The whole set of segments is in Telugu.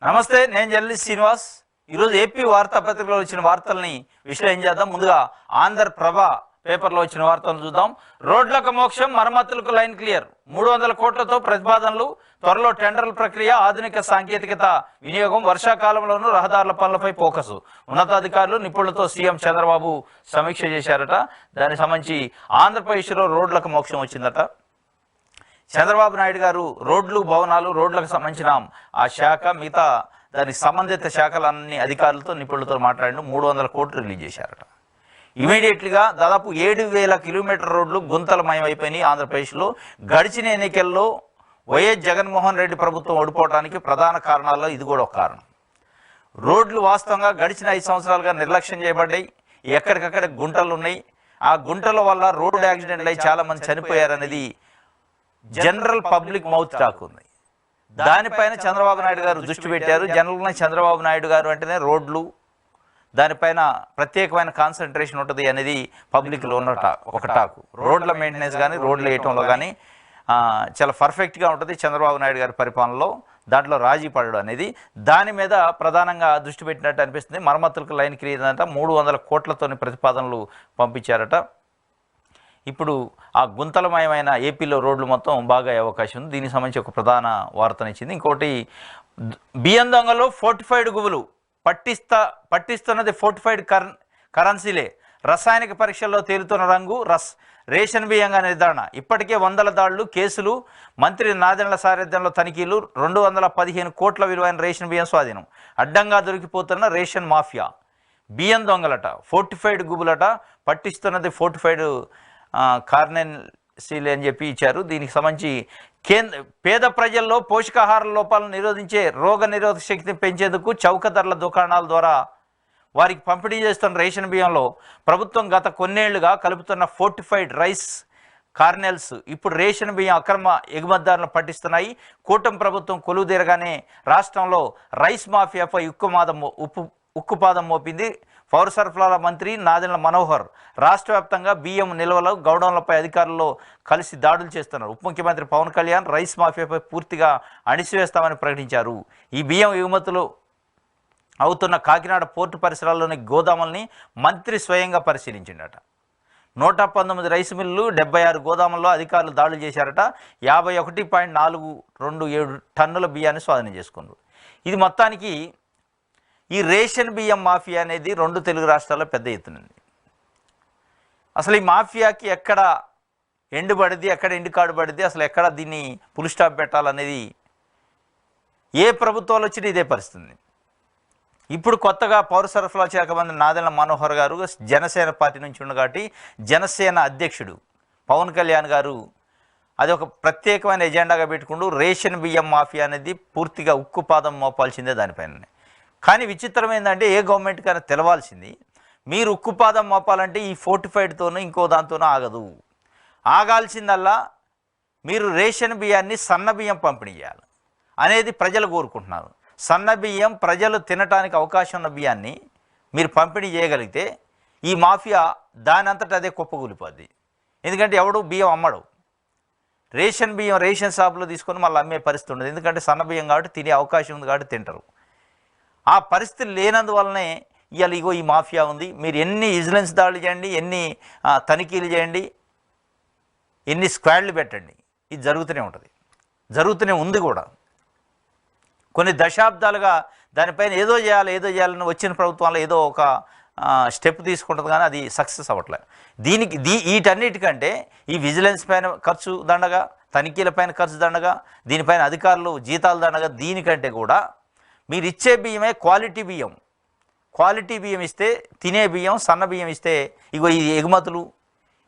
నమస్తే, నేను జర్నలిస్ట్ శ్రీనివాస్. ఈరోజు ఏపీ వార్తాపత్రికలో వచ్చిన వార్తల్ని విశ్లేషణ చేద్దాం. ముందుగా ఆంధ్రప్రభ పేపర్లో వచ్చిన వార్తలను చూద్దాం. రోడ్లకు మోక్షం, మరమ్మతులకు లైన్ క్లియర్, 300 కోట్లతో ప్రతిపాదనలు, త్వరలో టెండర్ల ప్రక్రియ, ఆధునిక సాంకేతికత వినియోగం, వర్షాకాలంలోనూ రహదారుల పనులపై ఫోకస్. ఉన్నతాధికారులు నిపుణులతో సీఎం చంద్రబాబు సమీక్ష చేశారట. దానికి సంబంధించి ఆంధ్రప్రదేశ్లో రోడ్లకు మోక్షం వచ్చిందట. చంద్రబాబు నాయుడు గారు రోడ్లు, భవనాలు, రోడ్లకు సంబంధించిన ఆ శాఖ, మిగతా దానికి సంబంధిత శాఖలన్నీ అధికారులతో నిపుణులతో మాట్లాడి 300 కోట్లు రిలీజ్ చేశారట. ఇమీడియట్లీగా దాదాపు 7,000 కిలోమీటర్ రోడ్లు గుంతలమయమైపోయినాయి ఆంధ్రప్రదేశ్లో. గడిచిన ఎన్నికల్లో వైఎస్ జగన్మోహన్ రెడ్డి ప్రభుత్వం ఓడిపోవడానికి ప్రధాన కారణాల్లో ఇది కూడా ఒక కారణం. రోడ్లు వాస్తవంగా గడిచిన 5 సంవత్సరాలుగా నిర్లక్ష్యం చేయబడ్డాయి. ఎక్కడికక్కడ గుంటలు ఉన్నాయి. ఆ గుంటల వల్ల రోడ్డు యాక్సిడెంట్లు అయి చాలామంది చనిపోయారనేది జనరల్ పబ్లిక్ మౌత్ టాక్ ఉంది. దానిపైన చంద్రబాబు నాయుడు గారు దృష్టి పెట్టారు. జనరల్గా చంద్రబాబు నాయుడు గారు అంటేనే రోడ్లు, దానిపైన ప్రత్యేకమైన కాన్సన్ట్రేషన్ ఉంటుంది అనేది పబ్లిక్లో ఉన్న ఒక టాకు. రోడ్ల మెయింటెనెన్స్ కానీ, రోడ్లు వేయటంలో కానీ చాలా పర్ఫెక్ట్గా ఉంటుంది చంద్రబాబు నాయుడు గారి పరిపాలనలో. దాంట్లో రాజీ పడడం అనేది దాని మీద ప్రధానంగా దృష్టి పెట్టినట్టు అనిపిస్తుంది. మరమ్మతులకు లైన్ క్లియర్ అంట. 300 కోట్లతోని ప్రతిపాదనలు పంపించారట. ఇప్పుడు ఆ గుంతలమయమైన ఏపీలో రోడ్లు మొత్తం బాగా అయ్యే అవకాశం ఉంది. దీనికి సంబంధించి ఒక ప్రధాన వార్తనిచ్చింది. ఇంకోటి, బియ్యం దొంగలో ఫోర్టిఫైడ్ గువ్వలు పట్టిస్తున్నది ఫోర్టిఫైడ్ కరెన్సీలే. రసాయనిక పరీక్షల్లో తేలుతున్న రంగు రేషన్ బియ్యంగా నిర్ధారణ. ఇప్పటికే 100 దాడులు, కేసులు. మంత్రి నాదెండ్ల సారథ్యంలో తనిఖీలు. 215 కోట్ల విలువైన రేషన్ బియ్యం స్వాధీనం. అడ్డంగా దొరికిపోతున్న రేషన్ మాఫియా. బియ్యం దొంగలట, ఫోర్టిఫైడ్ గువ్వలట, పట్టిస్తున్నది ఫోర్టిఫైడ్ కార్నెన్సీలే అని చెప్పి ఇచ్చారు. దీనికి సంబంధించి పేద ప్రజల్లో పోషకాహార లోపాలను నిరోధించే రోగ నిరోధక శక్తిని పెంచేందుకు చౌక ధరల దుకాణాల ద్వారా వారికి పంపిణీ చేస్తున్న రేషన్ బియ్యంలో ప్రభుత్వం గత కొన్నేళ్లుగా కలుపుతున్న ఫోర్టిఫైడ్ రైస్ కార్నెల్స్ ఇప్పుడు రేషన్ బియ్యం అక్రమ ఎగుమతిదారులను పట్టిస్తున్నాయి. కూటమి ప్రభుత్వం కొలువు తీరగానే రాష్ట్రంలో రైస్ మాఫియాపై ఉక్కుపాదం మోపింది. పౌర సరఫరాల మంత్రి నాదెండ్ల మనోహర్ రాష్ట్ర వ్యాప్తంగా బియ్యం నిల్వలు, గౌడౌన్లపై అధికారుల్లో కలిసి దాడులు చేస్తున్నారు. ఉప ముఖ్యమంత్రి పవన్ కళ్యాణ్ రైస్ మాఫియాపై పూర్తిగా అణిసివేస్తామని ప్రకటించారు. ఈ బియ్యం ఎగుమతులు అవుతున్న కాకినాడ పోర్టు పరిసరాల్లోని గోదాముల్ని మంత్రి స్వయంగా పరిశీలించిండట. 119 రైస్ మిల్లు, 76 గోదాముల్లో అధికారులు దాడులు చేశారట. 51.427 టన్నుల బియ్యాన్ని స్వాధీనం చేసుకున్నారు. ఇది మొత్తానికి ఈ రేషన్ బియ్యం మాఫియా అనేది 2 తెలుగు రాష్ట్రాల్లో పెద్ద ఎత్తునుంది. అసలు ఈ మాఫియాకి ఎక్కడ ఎండు పడిద్ది, ఎక్కడ ఎండు కాడు పడిద్ది, అసలు ఎక్కడ దీన్ని ఫుల్ స్టాప్ పెట్టాలనేది ఏ ప్రభుత్వాలు వచ్చినా ఇదే పరిస్థితుంది. ఇప్పుడు కొత్తగా పౌర సరఫరా శాఖ మంత్రి నాదెండ్ల మనోహర్ గారు జనసేన పార్టీ నుంచి ఉన్న కాబట్టి జనసేన అధ్యక్షుడు పవన్ కళ్యాణ్ గారు అది ఒక ప్రత్యేకమైన ఎజెండాగా పెట్టుకుంటూ రేషన్ బియ్యం మాఫియా అనేది పూర్తిగా ఉక్కుపాదం మోపాల్సిందే దానిపైన. కానీ విచిత్రం ఏంటంటే ఏ గవర్నమెంట్ కైనా తెలవాల్సింది, మీరు ఉక్కుపాదం మోపాలంటే ఈ ఫోర్టిఫైడ్తోనూ ఇంకో దాంతోనూ ఆగదు. ఆగాల్సిందల్లా మీరు రేషన్ బియ్యాన్ని సన్న బియ్యం పంపిణీ చేయాలి అనేది ప్రజలు కోరుకుంటున్నారు. సన్న బియ్యం ప్రజలు తినటానికి అవకాశం ఉన్న బియ్యాన్ని మీరు పంపిణీ చేయగలిగితే ఈ మాఫియా దాని అంతటా అదే కుప్పకూలిపోద్ది. ఎందుకంటే ఎవడు బియ్యం అమ్మడు. రేషన్ బియ్యం రేషన్ షాపులో తీసుకొని మళ్ళీ అమ్మే పరిస్థితి ఉండదు. ఎందుకంటే సన్న బియ్యం కాబట్టి తినే అవకాశం ఉంది కాబట్టి తింటారు. ఆ పరిస్థితి లేనందువల్లనే ఇవాళ ఇగో ఈ మాఫియా ఉంది. మీరు ఎన్ని విజిలెన్స్ దాడులు చేయండి, ఎన్ని తనిఖీలు చేయండి, ఎన్ని స్క్వాడ్లు పెట్టండి, ఇది జరుగుతూనే ఉంటుంది, జరుగుతూనే ఉంది కూడా. కొన్ని దశాబ్దాలుగా దానిపైన ఏదో చేయాలని వచ్చిన ప్రభుత్వంలో ఏదో ఒక స్టెప్ తీసుకుంటుంది, కానీ అది సక్సెస్ అవ్వట్లేదు. వీటన్నిటికంటే ఈ విజిలెన్స్ పైన ఖర్చు దండగా, తనిఖీల పైన ఖర్చు దండగా, దీనిపైన అధికారులు జీతాలు దండగా, దీనికంటే కూడా మీరు ఇచ్చే బియ్యమే క్వాలిటీ బియ్యం ఇస్తే, తినే బియ్యం సన్న బియ్యం ఇస్తే ఇగో ఈ ఎగుమతులు,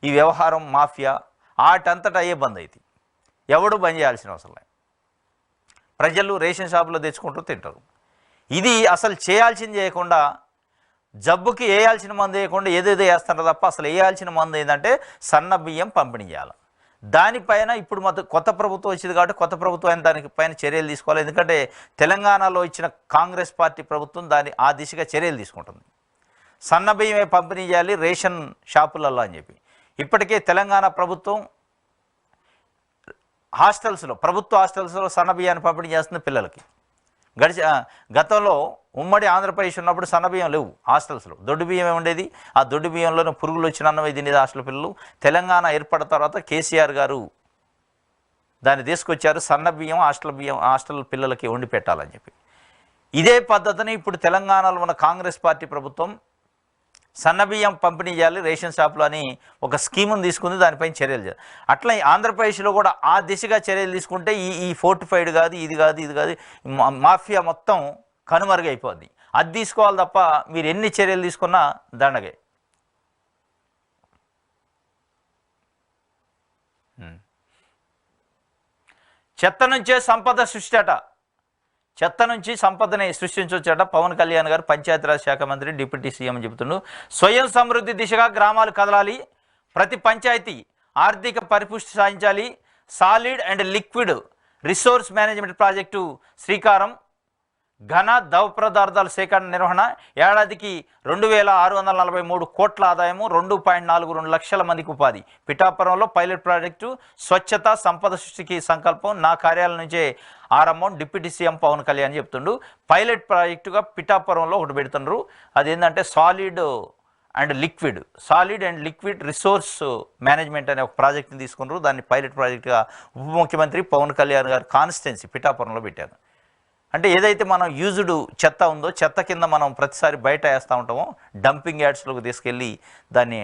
ఈ వ్యవహారం మాఫియా ఆటంతటా అయ్యే బంద్ అవుతుంది. ఎవడు బంద్ చేయాల్సిన అవసరం లేదు. ప్రజలు రేషన్ షాపులో తెచ్చుకుంటూ తింటారు. ఇది అసలు చేయాల్సింది చేయకుండా, జబ్బుకి వేయాల్సిన మందు వేయకుండా ఏదేదో వేస్తున్నారు తప్ప అసలు వేయాల్సిన మందు ఏంటంటే సన్న బియ్యం పంపిణీ చేయాలి. దానిపైన ఇప్పుడు మొత్తం కొత్త ప్రభుత్వం వచ్చింది కాబట్టి కొత్త ప్రభుత్వం దానిపైన చర్యలు తీసుకోవాలి. ఎందుకంటే తెలంగాణలో ఇచ్చిన కాంగ్రెస్ పార్టీ ప్రభుత్వం ఆ దిశగా చర్యలు తీసుకుంటుంది. సన్న బియ్యమే పంపిణీ చేయాలి రేషన్ షాపులలో అని చెప్పి. ఇప్పటికే తెలంగాణ ప్రభుత్వం హాస్టల్స్లో, ప్రభుత్వ హాస్టల్స్లో సన్న బియ్యాన్ని పంపిణీ చేస్తుంది పిల్లలకి. గతంలో ఉమ్మడి ఆంధ్రప్రదేశ్ ఉన్నప్పుడు సన్నబియ్యం లేవు హాస్టల్స్లో, దొడ్డు బియ్యమే ఉండేది. ఆ దొడ్డు బియ్యంలోనే పురుగులు వచ్చిన అన్నం తినేది హాస్టల్ పిల్లలు. తెలంగాణ ఏర్పడిన తర్వాత కేసీఆర్ గారు దాన్ని తీసుకొచ్చారు, సన్న బియ్యం హాస్టల్ పిల్లలకి వండి పెట్టాలని చెప్పి. ఇదే పద్ధతిని ఇప్పుడు తెలంగాణలో ఉన్న కాంగ్రెస్ పార్టీ ప్రభుత్వం సన్నబియ్యం పంపిణీ చేయాలి రేషన్ షాపులో అని ఒక స్కీమును తీసుకుంది, దానిపైన చర్యలు చేయాలి. అట్లా ఆంధ్రప్రదేశ్లో కూడా ఆ దిశగా చర్యలు తీసుకుంటే ఈ ఫోర్టిఫైడ్ కాదు, ఇది కాదు మాఫియా మొత్తం కనుమరుగైపోద్ది. అది తీసుకోవాలి తప్ప మీరు ఎన్ని చర్యలు తీసుకున్నా దండగే. చెత్త నుంచే సంపద సృష్టి అట, చెత్త నుంచి సంపదని సృష్టించవచ్చట పవన్ కళ్యాణ్ గారు, పంచాయతీరాజ్ శాఖ మంత్రి, డిప్యూటీ సీఎం చెబుతుండు. స్వయం సమృద్ధి దిశగా గ్రామాలు కదలాలి, ప్రతి పంచాయతీ ఆర్థిక పరిపుష్టి సాధించాలి, solid and liquid resource management project శ్రీకారం, ఘన ద్రవ పదార్థాల సేకరణ నిర్వహణ, ఏడాదికి 2643 కోట్ల ఆదాయము, 2.42 లక్షల మందికి ఉపాధి. పిఠాపురంలో పైలట్ ప్రాజెక్టు, స్వచ్ఛత సంపద సృష్టికి సంకల్పం, నా కార్యాలయం నుంచే ఆరంభం, డిప్యూటీ సీఎం పవన్ కళ్యాణ్ చెప్తుండు. పైలట్ ప్రాజెక్టుగా పిఠాపురంలో ఒకటి పెడుతున్నారు. అదేంటంటే solid and liquid resource management అనే ఒక ప్రాజెక్ట్ని తీసుకున్నారు. దాన్ని పైలట్ ప్రాజెక్టుగా ఉప ముఖ్యమంత్రి పవన్ కళ్యాణ్ గారు కాన్స్టిట్యున్సీ పిఠాపురంలో పెట్టారు. అంటే ఏదైతే మనం యూజ్డ్ చెత్త ఉందో, చెత్త కింద మనం ప్రతిసారి బయట వేస్తూ ఉంటామో, డంపింగ్ యార్డ్స్లోకి తీసుకెళ్ళి దాన్ని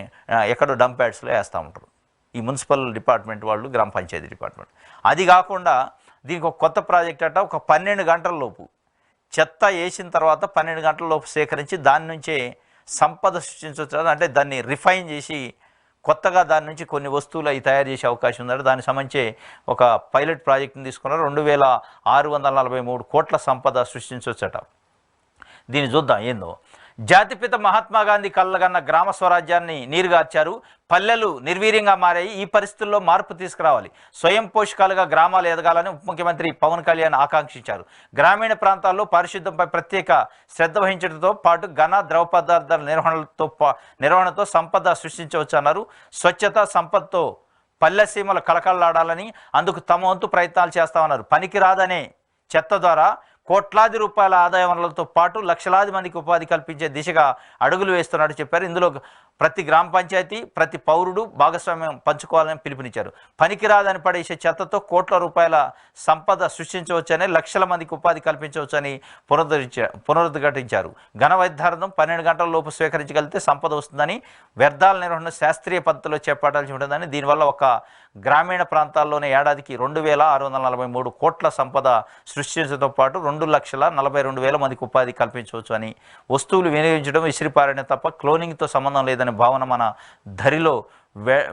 ఎక్కడో డంప్ యార్డ్స్లో వేస్తూ ఉంటారు ఈ మున్సిపల్ డిపార్ట్మెంట్ వాళ్ళు, గ్రామ పంచాయతీ డిపార్ట్మెంట్. అది కాకుండా దీనికి ఒక కొత్త ప్రాజెక్ట్ అట, ఒక 12 గంటల లోపు చెత్త వేసిన తర్వాత 12 గంటల లోపు సేకరించి దాని నుంచే సంపద సృష్టించవచ్చు. అంటే దాన్ని రిఫైన్ చేసి కొత్తగా దాని నుంచి కొన్ని వస్తువులు అవి తయారు చేసే అవకాశం ఉందంటే దానికి సంబంధించి ఒక పైలట్ ప్రాజెక్టుని తీసుకున్నారు. 2643 కోట్ల సంపద సృష్టించవచ్చట. దీన్ని చూద్దాం ఏందో. జాతిపిత మహాత్మా గాంధీ కళ్ళగన్న గ్రామ స్వరాజ్యాన్ని నీరుగార్చారు, పల్లెలు నిర్వీర్యంగా మారాయి, ఈ పరిస్థితుల్లో మార్పు తీసుకురావాలి, స్వయం పోషకాలుగా గ్రామాలు ఎదగాలని ఉప ముఖ్యమంత్రి పవన్ కళ్యాణ్ ఆకాంక్షించారు. గ్రామీణ ప్రాంతాల్లో పారిశుద్ధ్యంపై ప్రత్యేక శ్రద్ధ వహించడంతో పాటు ఘన ద్రవ పదార్థాల నిర్వహణతో సంపద సృష్టించవచ్చన్నారు. స్వచ్ఛత సంపదతో పల్లె సీమలు కళకళలాడాలని, అందుకు తమ వంతు ప్రయత్నాలు చేస్తామన్నారు. పనికిరాదనే చెత్త ద్వారా కోట్లాది రూపాయల ఆదాయ వనరులతో పాటు లక్షలాది మందికి ఉపాధి కల్పించే దిశగా అడుగులు వేస్తున్నట్టు చెప్పారు. ఇందులో ప్రతి గ్రామ పంచాయతీ, ప్రతి పౌరుడు భాగస్వామ్యం పంచుకోవాలని పిలుపునిచ్చారు. పనికిరాదని పడేసే చెత్తతో కోట్ల రూపాయల సంపద సృష్టించవచ్చని, లక్షల మందికి ఉపాధి కల్పించవచ్చని పునరుద్ఘాటించారు. ఘన వైద్యార్థం 12 గంటల లోపు స్వీకరించగలిగితే సంపద వస్తుందని, వ్యర్థాల నిర్వహణ శాస్త్రీయ పద్ధతిలో చేపట్టాల్సి ఉంటుందని, దీనివల్ల ఒక గ్రామీణ ప్రాంతాల్లోనే ఏడాదికి 2643 కోట్ల సంపద సృష్టించడంతో పాటు 2,42,000 మందికి ఉపాధి కల్పించవచ్చు అని, వస్తువులు వినియోగించడం విసిరిపారనే తప్ప క్లోనింగ్తో సంబంధం లేదనే భావన మన ధరిలో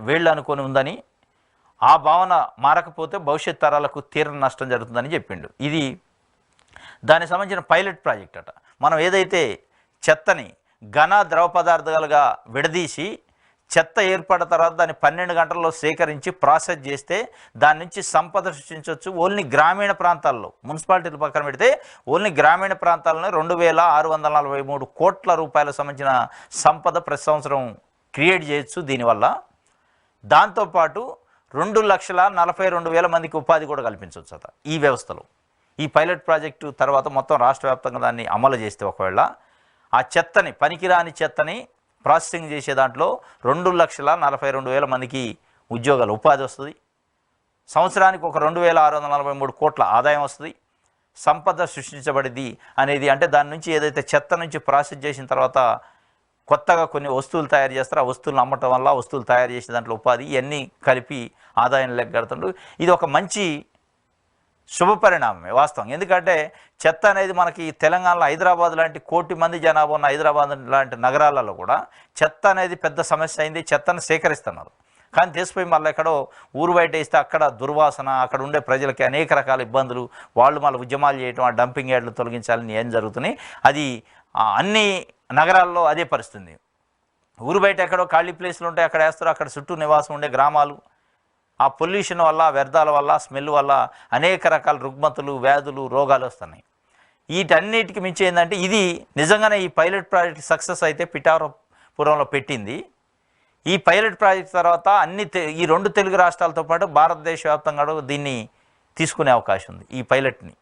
వేళ్ళు అనుకొని ఉందని, ఆ భావన మారకపోతే భవిష్యత్ తరాలకు తీవ్ర నష్టం జరుగుతుందని చెప్పిండు. ఇది దానికి సంబంధించిన పైలట్ ప్రాజెక్ట్ అట. మనం ఏదైతే చెత్తని ఘన ద్రవ పదార్థాలుగా విడదీసి చెత్త ఏర్పడిన తర్వాత దాన్ని 12 గంటల్లో సేకరించి ప్రాసెస్ చేస్తే దాని నుంచి సంపద సృష్టించవచ్చు. ఓన్లీ గ్రామీణ ప్రాంతాల్లో, మున్సిపాలిటీలు పక్కన పెడితే ఓన్లీ గ్రామీణ ప్రాంతాల్లోనే 2,643 కోట్ల రూపాయలకు సంబంధించిన సంపద ప్రతి సంవత్సరం క్రియేట్ చేయొచ్చు దీనివల్ల. దాంతోపాటు 2,42,000 మందికి ఉపాధి కూడా కల్పించవచ్చు అట ఈ వ్యవస్థలో. ఈ పైలట్ ప్రాజెక్టు తర్వాత మొత్తం రాష్ట్ర వ్యాప్తంగా దాన్ని అమలు చేస్తే ఒకవేళ ఆ చెత్తని, పనికిరాని చెత్తని ప్రాసెసింగ్ చేసే దాంట్లో 2,42,000 మందికి ఉద్యోగాలు, ఉపాధి వస్తుంది. సంవత్సరానికి ఒక 2,643 కోట్ల ఆదాయం వస్తుంది, సంపద సృష్టించబడింది అనేది. అంటే దాని నుంచి ఏదైతే చెత్త నుంచి ప్రాసెస్ చేసిన తర్వాత కొత్తగా కొన్ని వస్తువులు తయారు చేస్తారు, ఆ వస్తువులను అమ్మటం వల్ల వస్తువులు తయారు చేసే దాంట్లో ఉపాధి, ఇవన్నీ కలిపి ఆదాయం లెక్కగడుతుండ్రు. ఇది ఒక మంచి శుభపరిణామమే వాస్తవం. ఎందుకంటే చెత్త అనేది మనకి తెలంగాణలో హైదరాబాద్ లాంటి 1 కోటి మంది జనాభా ఉన్న హైదరాబాద్ లాంటి నగరాలలో కూడా చెత్త అనేది పెద్ద సమస్య అయింది. చెత్తను సేకరిస్తున్నారు, కానీ తీసిపోయి మళ్ళీ ఎక్కడో ఊరు బయట వేస్తే అక్కడ దుర్వాసన, అక్కడ ఉండే ప్రజలకి అనేక రకాల ఇబ్బందులు, వాళ్ళు మళ్ళీ ఉద్యమాలు చేయడం, ఆ డంపింగ్ యార్డులు తొలగించాలని ఏం జరుగుతున్నాయి. అది అన్ని నగరాల్లో అదే పరిస్థితి. ఊరు బయట ఎక్కడో ఖాళీ ప్లేస్లు ఉంటాయి, అక్కడ వేస్తారు. అక్కడ చుట్టూ నివాసం ఉండే గ్రామాలు ఆ పొల్యూషన్ వల్ల, వ్యర్థాల వల్ల, స్మెల్ వల్ల అనేక రకాల రుగ్మతులు, వ్యాధులు, రోగాలు వస్తున్నాయి. వీటన్నిటికి మించి ఏంటంటే ఇది నిజంగానే ఈ పైలట్ ప్రాజెక్ట్ సక్సెస్ అయితే పిఠాపురంలో పెట్టింది. ఈ పైలట్ ప్రాజెక్ట్ తర్వాత ఈ 2 తెలుగు రాష్ట్రాలతో పాటు భారతదేశ వ్యాప్తంగా దీన్ని తీసుకునే అవకాశం ఉంది ఈ పైలట్ని.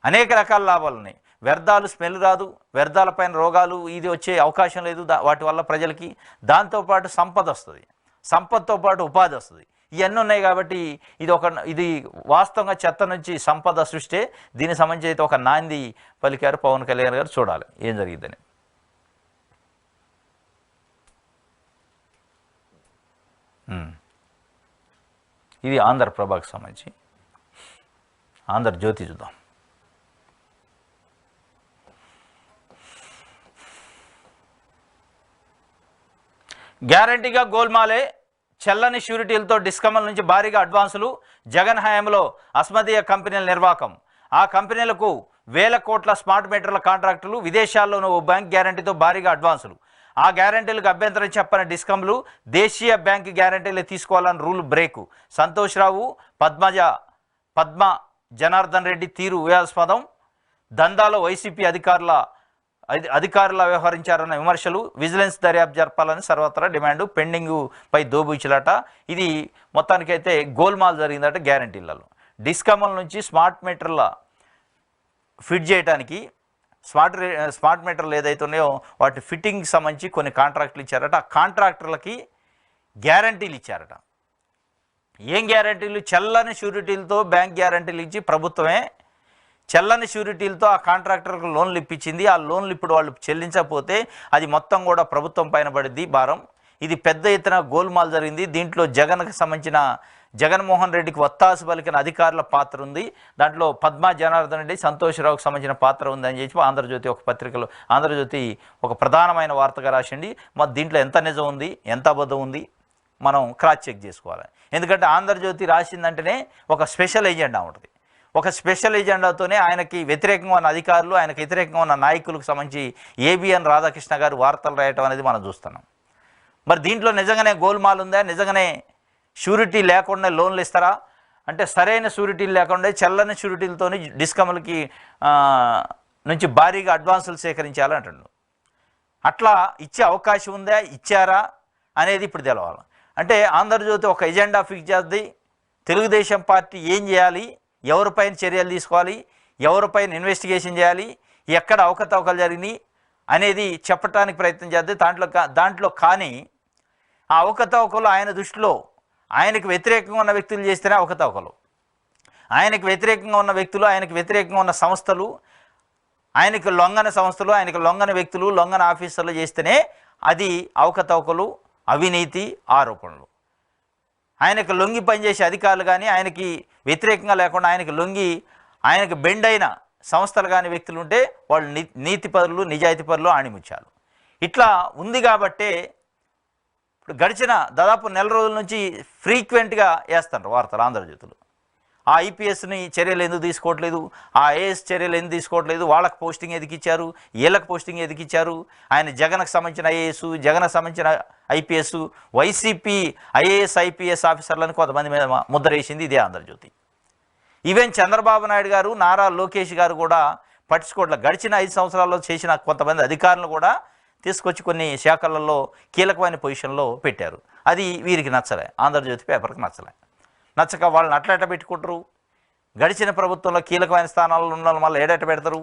అనేక రకాల లాభాలు ఉన్నాయి. వ్యర్థాలు స్మెల్ రాదు, వ్యర్థాలపైన రోగాలు ఇది వచ్చే అవకాశం లేదు వాటి వల్ల ప్రజలకి. దాంతోపాటు సంపద వస్తుంది, సంపదతో పాటు ఉపాధి వస్తుంది. ఇవన్నీ ఉన్నాయి కాబట్టి ఇది వాస్తవంగా చెత్త నుంచి సంపద సృష్టి. దీనికి సంబంధించి అయితే ఒక నాంది పలికారు పవన్ కళ్యాణ్ గారు. చూడాలి ఏం జరిగిద్దని. ఇది ఆంధ్రప్రభకు సంబంధించి. ఆంధ్రజ్యోతి చూద్దాం. గ్యారంటీగా గోల్మాలే, చెల్లని ష్యూరిటీలతో డిస్కమ్ల నుంచి భారీగా అడ్వాన్సులు. జగన్ హయాంలో అస్మదీయ కంపెనీల నిర్వాకం. ఆ కంపెనీలకు వేల కోట్ల స్మార్ట్ మీటర్ల కాంట్రాక్టులు. విదేశాల్లోనూ ఓ బ్యాంక్ గ్యారంటీతో భారీగా అడ్వాన్సులు. ఆ గ్యారంటీలకు అభ్యంతరం చెప్పని డిస్కమ్లు దేశీయ బ్యాంకు గ్యారంటీలు తీసుకోవాలని రూల్ బ్రేకు. సంతోష్ రావు, పద్మ జనార్దన్ రెడ్డి తీరు వివాదాస్పదం. దందాలో వైసీపీ అధికారుల వ్యవహరించారన్న విమర్శలు. విజిలెన్స్ దర్యాప్తు జరపాలని సర్వత్రా డిమాండ్. పెండింగ్ పై దోబూచులాట. ఇది మొత్తానికైతే గోల్మాల్ జరిగిందట గ్యారంటీలలో. డిస్కమ్ల నుంచి స్మార్ట్ మీటర్ల ఫిట్ చేయడానికి స్మార్ట్ మీటర్లు ఏదైతే ఉన్నాయో వాటి ఫిట్టింగ్కి సంబంధించి కొన్ని కాంట్రాక్టులు ఇచ్చారట. ఆ కాంట్రాక్టర్లకి గ్యారంటీలు ఇచ్చారట. ఏం గ్యారంటీలు? చెల్లని షూరిటీలతో బ్యాంక్ గ్యారంటీలు ఇచ్చి ప్రభుత్వమే చెల్లని షూరిటీలతో ఆ కాంట్రాక్టర్లకు లోన్లు ఇప్పించింది. ఆ లోన్లు ఇప్పుడు వాళ్ళు చెల్లించకపోతే అది మొత్తం కూడా ప్రభుత్వం పైన పడింది భారం. ఇది పెద్ద ఎత్తున గోల్మాల్ జరిగింది. దీంట్లో జగన్కి సంబంధించిన జగన్మోహన్ రెడ్డికి వత్తాసు పలికిన అధికారుల పాత్ర ఉంది. దాంట్లో పద్మా జనార్దన్ రెడ్డి, సంతోష్ రావుకి సంబంధించిన పాత్ర ఉందని చెప్పి ఆంధ్రజ్యోతి ఒక పత్రికలో ఆంధ్రజ్యోతి ఒక ప్రధానమైన వార్తగా రాసింది. మరి దీంట్లో ఎంత నిజం ఉంది, ఎంత అబద్ధం ఉంది మనం క్రాస్ చెక్ చేసుకోవాలి. ఎందుకంటే ఆంధ్రజ్యోతి రాసిందంటేనే ఒక స్పెషల్ ఎజెండా ఉంటుంది. ఒక స్పెషల్ ఎజెండాతోనే ఆయనకి వ్యతిరేకంగా ఉన్న అధికారులు, ఆయనకు వ్యతిరేకంగా ఉన్న నాయకులకు సంబంధించి ఏబిఎన్ రాధాకృష్ణ గారు వార్తలు రాయటం అనేది మనం చూస్తున్నాం. మరి దీంట్లో నిజంగానే గోల్మాల్ ఉందా? నిజంగానే షూరిటీ లేకుండా లోన్లు ఇస్తారా అంటే సరైన షూరిటీలు లేకుండా చెల్లని షూరిటీలతో డిస్కమ్లకి నుంచి భారీగా అడ్వాన్సులు సేకరించాలంటున్నాడు. అట్లా ఇచ్చే అవకాశం ఉందా, ఇచ్చారా అనేది ఇప్పుడు తెలవాలి. అంటే ఆంధ్రజ్యోతి ఒక ఎజెండా ఫిక్స్ చేద్ది. తెలుగుదేశం పార్టీ ఏం చేయాలి, ఎవరిపైన చర్యలు తీసుకోవాలి, ఎవరిపైన ఇన్వెస్టిగేషన్ చేయాలి, ఎక్కడ అవకతవకలు జరిగినాయి అనేది చెప్పడానికి ప్రయత్నం చేద్ది. దాంట్లో కానీ ఆ అవకతవకలు ఆయన దృష్టిలో ఆయనకు వ్యతిరేకంగా ఉన్న వ్యక్తులు చేస్తేనే అవకతవకలు. ఆయనకు వ్యతిరేకంగా ఉన్న వ్యక్తులు, ఆయనకు వ్యతిరేకంగా ఉన్న సంస్థలు, ఆయనకు లొంగన సంస్థలు, ఆయనకు లొంగన వ్యక్తులు, లొంగన ఆఫీసర్లు చేస్తేనే అది అవకతవకలు, అవినీతి ఆరోపణలు. ఆయనకు లొంగి పనిచేసే అధికారులు కానీ, ఆయనకి వ్యతిరేకంగా లేకుండా ఆయనకు లొంగి ఆయనకు బెండ్ అయిన సంస్థలు కానీ వ్యక్తులు ఉంటే వాళ్ళు నీతిపరులు, నిజాయితీపరులు, ఆణిముత్యాలు. ఇట్లా ఉంది కాబట్టే ఇప్పుడు గడిచిన దాదాపు నెల రోజుల నుంచి ఫ్రీక్వెంట్గా వేస్తారు వార్తలు ఆంధ్రజ్యోతులు. ఆ ఐపీఎస్ని చర్యలు ఎందుకు తీసుకోవట్లేదు, ఆ ఐఏఎస్ చర్యలు ఎందుకు తీసుకోవట్లేదు, వాళ్ళకి పోస్టింగ్ ఎదికిచ్చారు, వీళ్ళకి పోస్టింగ్ ఎదికిచ్చారు, ఆయన జగన్కి సంబంధించిన ఐఏఎస్, జగన్కి సంబంధించిన ఐపీఎస్, వైసీపీ ఐఏఎస్ ఐపీఎస్ ఆఫీసర్లను కొంతమంది మీద ముద్ర వేసింది ఇదే ఆంధ్రజ్యోతి. ఈవెన్ చంద్రబాబు నాయుడు గారు, నారా లోకేష్ గారు కూడా పట్టించుకోవట్లేదు. గడిచిన 5 సంవత్సరాల్లో చేసిన కొంతమంది అధికారులను కూడా తీసుకొచ్చి కొన్ని శాఖలలో కీలకమైన పొజిషన్లో పెట్టారు. అది వీరికి నచ్చలే, ఆంధ్రజ్యోతి పేపర్కి నచ్చక వాళ్ళని అట్లా పెట్టుకుంటారు. గడిచిన ప్రభుత్వంలో కీలకమైన స్థానాల్లో ఉన్న మళ్ళీ ఏడట పెడతారు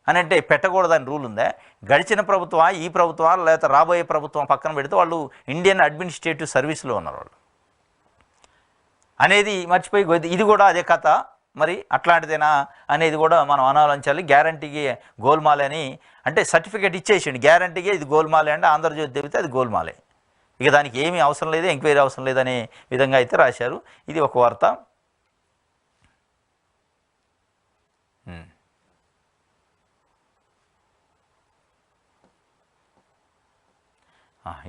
అని అంటే పెట్టకూడదని రూల్ ఉందా? గడిచిన ప్రభుత్వమా, ఈ ప్రభుత్వమా, లేకపోతే రాబోయే ప్రభుత్వం పక్కన పెడితే వాళ్ళు ఇండియన్ అడ్మినిస్ట్రేటివ్ సర్వీస్లో ఉన్నారు వాళ్ళు అనేది మర్చిపోయి ఇది కూడా అదే కథ. మరి అట్లాంటిదేనా అనేది కూడా మనం అనాలోచించాలి. గ్యారంటీకి గోల్మాలే అని అంటే సర్టిఫికేట్ ఇచ్చేసిండి, గ్యారంటీగా ఇది గోల్మాలే అంటే ఆంధ్రజ్యోతి చెబితే అది గోల్మాలే, ఇక దానికి ఏమీ అవసరం లేదు, ఎంక్వైరీ అవసరం లేదనే విధంగా అయితే రాశారు. ఇది ఒక వార్త.